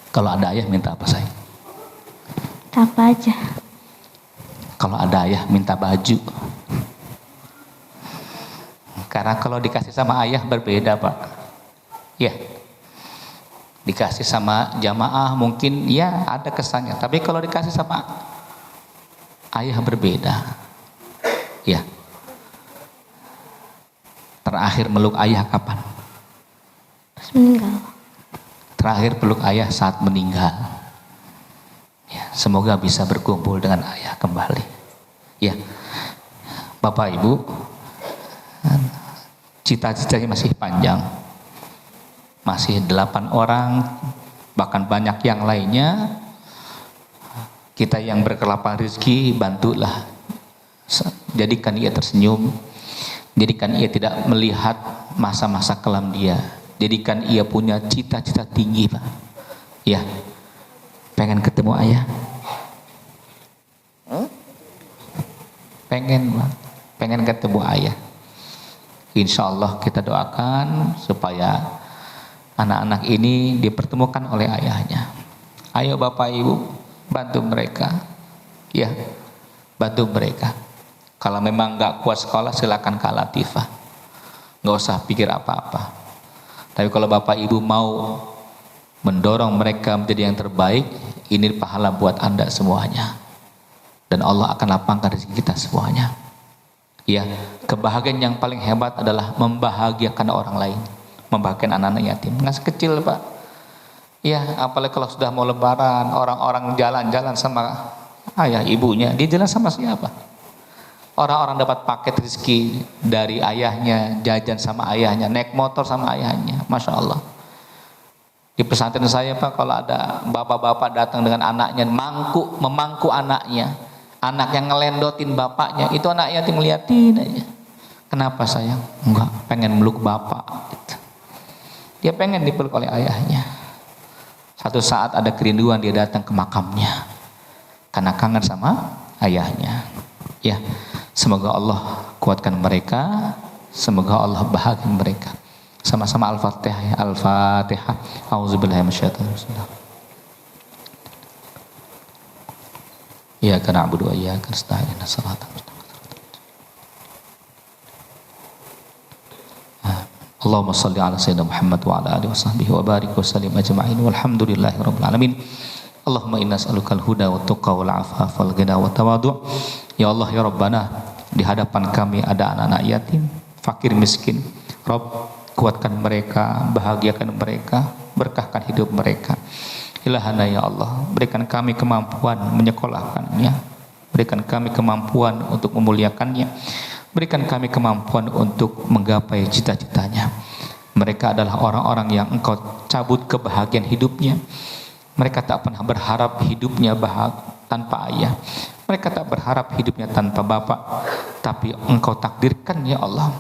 Kalau ada ayah minta apa sayang? Apa aja. Kalau ada ayah minta baju. Karena kalau dikasih sama ayah berbeda Pak. Ya. Dikasih sama jamaah mungkin ya ada kesannya. Tapi kalau dikasih sama ayah berbeda. Ya. Terakhir meluk ayah kapan? Terus meninggal. Terakhir peluk ayah saat meninggal. Ya, semoga bisa berkumpul dengan ayah kembali. Ya, Bapak Ibu, cita-citanya masih panjang. Masih 8 orang, bahkan banyak yang lainnya. Kita yang berkelapan rezeki, bantulah. Jadikan ia tersenyum. Jadikan ia tidak melihat masa-masa kelam dia. Jadikan ia punya cita-cita tinggi, Pak. Ya. Pengen ketemu ayah? Pengen ketemu ayah. Insya Allah kita doakan supaya anak-anak ini dipertemukan oleh ayahnya. Ayo Bapak Ibu, bantu mereka. Ya, bantu mereka. Kalau memang nggak kuat sekolah, silakan Kak Latifah. Nggak usah pikir apa-apa. Tapi kalau Bapak Ibu mau mendorong mereka menjadi yang terbaik, ini pahala buat Anda semuanya. Dan Allah akan lapangkan rezeki kita semuanya. Ya, kebahagiaan yang paling hebat adalah membahagiakan orang lain, membahagiakan anak-anak yatim. Masih kecil Pak. Ya, apalagi kalau sudah mau lebaran, orang-orang jalan-jalan sama ayah ibunya, dia jalan sama siapa? Orang-orang dapat paket rezeki dari ayahnya, jajan sama ayahnya, naik motor sama ayahnya, Masya Allah. Di pesantren saya Pak, kalau ada bapak-bapak datang dengan anaknya, memangku anaknya, anak yang ngelendotin bapaknya, itu anak yatim ngeliatin aja. Kenapa sayang? Enggak, pengen meluk bapak. Gitu. Dia pengen dipeluk oleh ayahnya. Satu saat ada kerinduan, dia datang ke makamnya karena kangen sama ayahnya. Ya, semoga Allah kuatkan mereka, semoga Allah bahagia mereka. Sama-sama Al-Fatihah ya. Al-Fatihah. A'udzubillahi minasyaitonir rajim. Iyyaka na'budu wa iyyaka nasta'in. Shiratal mustaqim. Allahumma shalli ala sayyidina Muhammad wa ala alihi washabbihi wa barik wa sallim ajma'in walhamdulillahi rabbil alamin. Allahumma inna nas'alukal huda wat tuqa wal afafa wal ghina wat tawadhu'. Ya Allah ya Rabbana, di hadapan kami ada anak-anak yatim, fakir miskin. Rob, kuatkan mereka, bahagiakan mereka, berkahkan hidup mereka. Ilahana ya Allah, berikan kami kemampuan menyekolahkannya, berikan kami kemampuan untuk memuliakannya, berikan kami kemampuan untuk menggapai cita-citanya. Mereka adalah orang-orang yang Engkau cabut kebahagiaan hidupnya. Mereka tak pernah berharap hidupnya tanpa ayah. Mereka tak berharap hidupnya tanpa bapak. Tapi Engkau takdirkan ya Allah,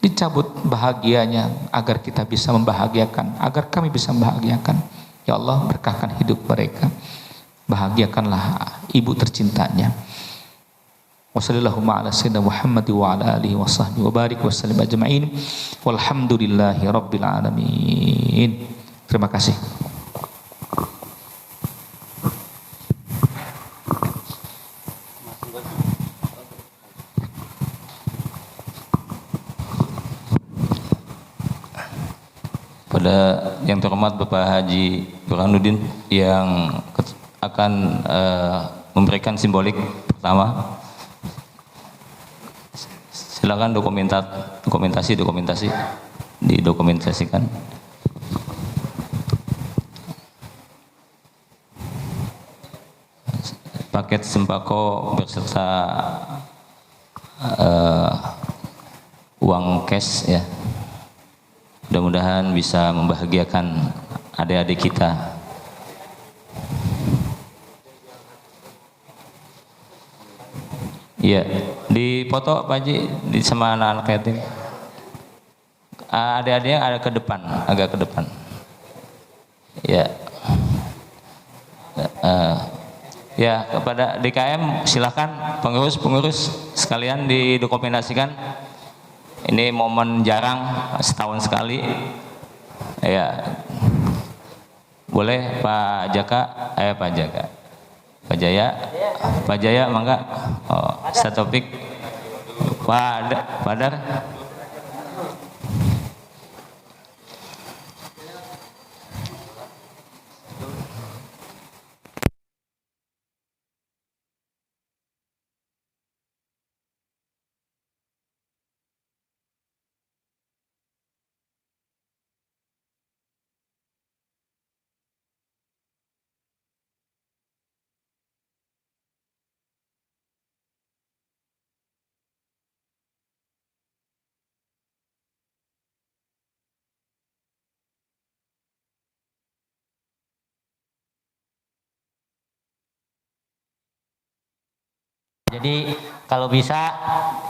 dicabut bahagianya agar kita bisa membahagiakan, agar kami bisa membahagiakan. Ya Allah, berkahkan hidup mereka, bahagiakanlah ibu tercintanya. Wassalamualaikum ala sayyidina Muhammad wa ala alihi wa sahbihi wa barik wa sallim ajma'in. Walhamdulillahi rabbil alamin. Terima kasih. Pada yang terhormat Bapak Haji Burhanuddin yang akan memberikan simbolik pertama. Silakan dokumentasi didokumentasikan. Paket sembako berserta uang cash ya. Mudah-mudahan bisa membahagiakan adik-adik kita. Iya, dipoto Pak Haji di sama anak-anak yatim. Adik-adiknya ada ke depan, agak ke depan. Ya. Ya, kepada DKM silakan pengurus sekalian didokumentasikan. Ini momen jarang, setahun sekali. Ya. Boleh Pak Jaya, mangga. Oh, Topik. Pak Dar. Jadi kalau bisa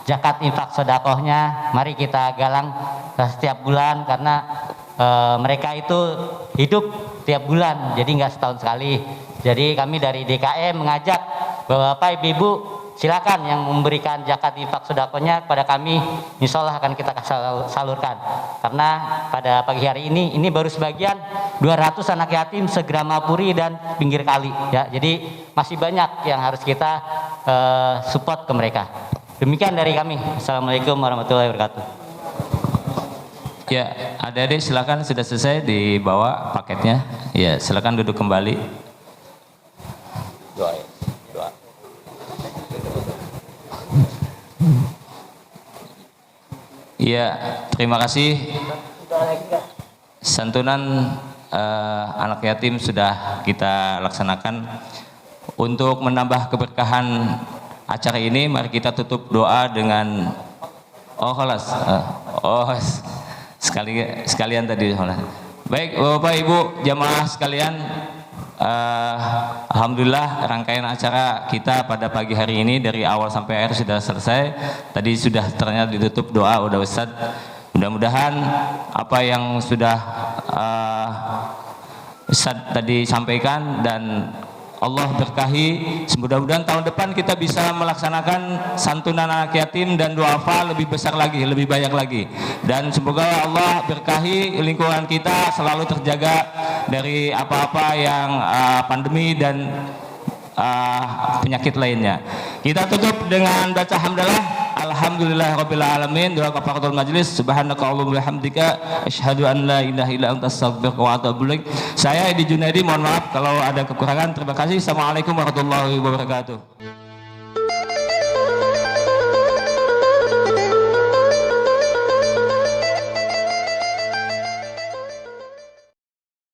zakat infak sedekahnya mari kita galang setiap bulan karena mereka itu hidup tiap bulan, jadi nggak setahun sekali. Jadi kami dari DKM mengajak Bapak Ibu silakan yang memberikan zakat infak sedekahnya kepada kami, insya Allah akan kita salurkan. Karena pada pagi hari ini baru sebagian 200 anak yatim seGramapuri dan pinggir kali ya. Jadi masih banyak yang harus kita support ke mereka. Demikian dari kami. Assalamualaikum warahmatullahi wabarakatuh. Ya, adik-adik silakan, sudah selesai dibawa paketnya. Ya, silakan duduk kembali. Doa. Ya, terima kasih. Santunan anak yatim sudah kita laksanakan. Untuk menambah keberkahan acara ini, mari kita tutup doa dengan sekalian tadi. Baik, Bapak Ibu jamaah sekalian, alhamdulillah rangkaian acara kita pada pagi hari ini dari awal sampai akhir sudah selesai. Tadi sudah ternyata ditutup doa udah Ustaz. Mudah-mudahan apa yang sudah Ustaz tadi sampaikan dan Allah berkahi. Mudah-mudahan tahun depan kita bisa melaksanakan santunan anak yatim dan duafa lebih besar lagi, lebih banyak lagi. Dan semoga Allah berkahi lingkungan kita selalu terjaga dari apa-apa yang pandemi dan penyakit lainnya. Kita tutup dengan baca hamdalah. Alhamdulillahirabbil alamin. Doa kafaratul majlis. Subhanakallahumma wa bihamdika asyhadu an la ilaha illa anta astaghfiruka wa atubu ilaik. Saya Edi Junaidi, mohon maaf kalau ada kekurangan. Terima kasih. Assalamualaikum warahmatullahi wabarakatuh.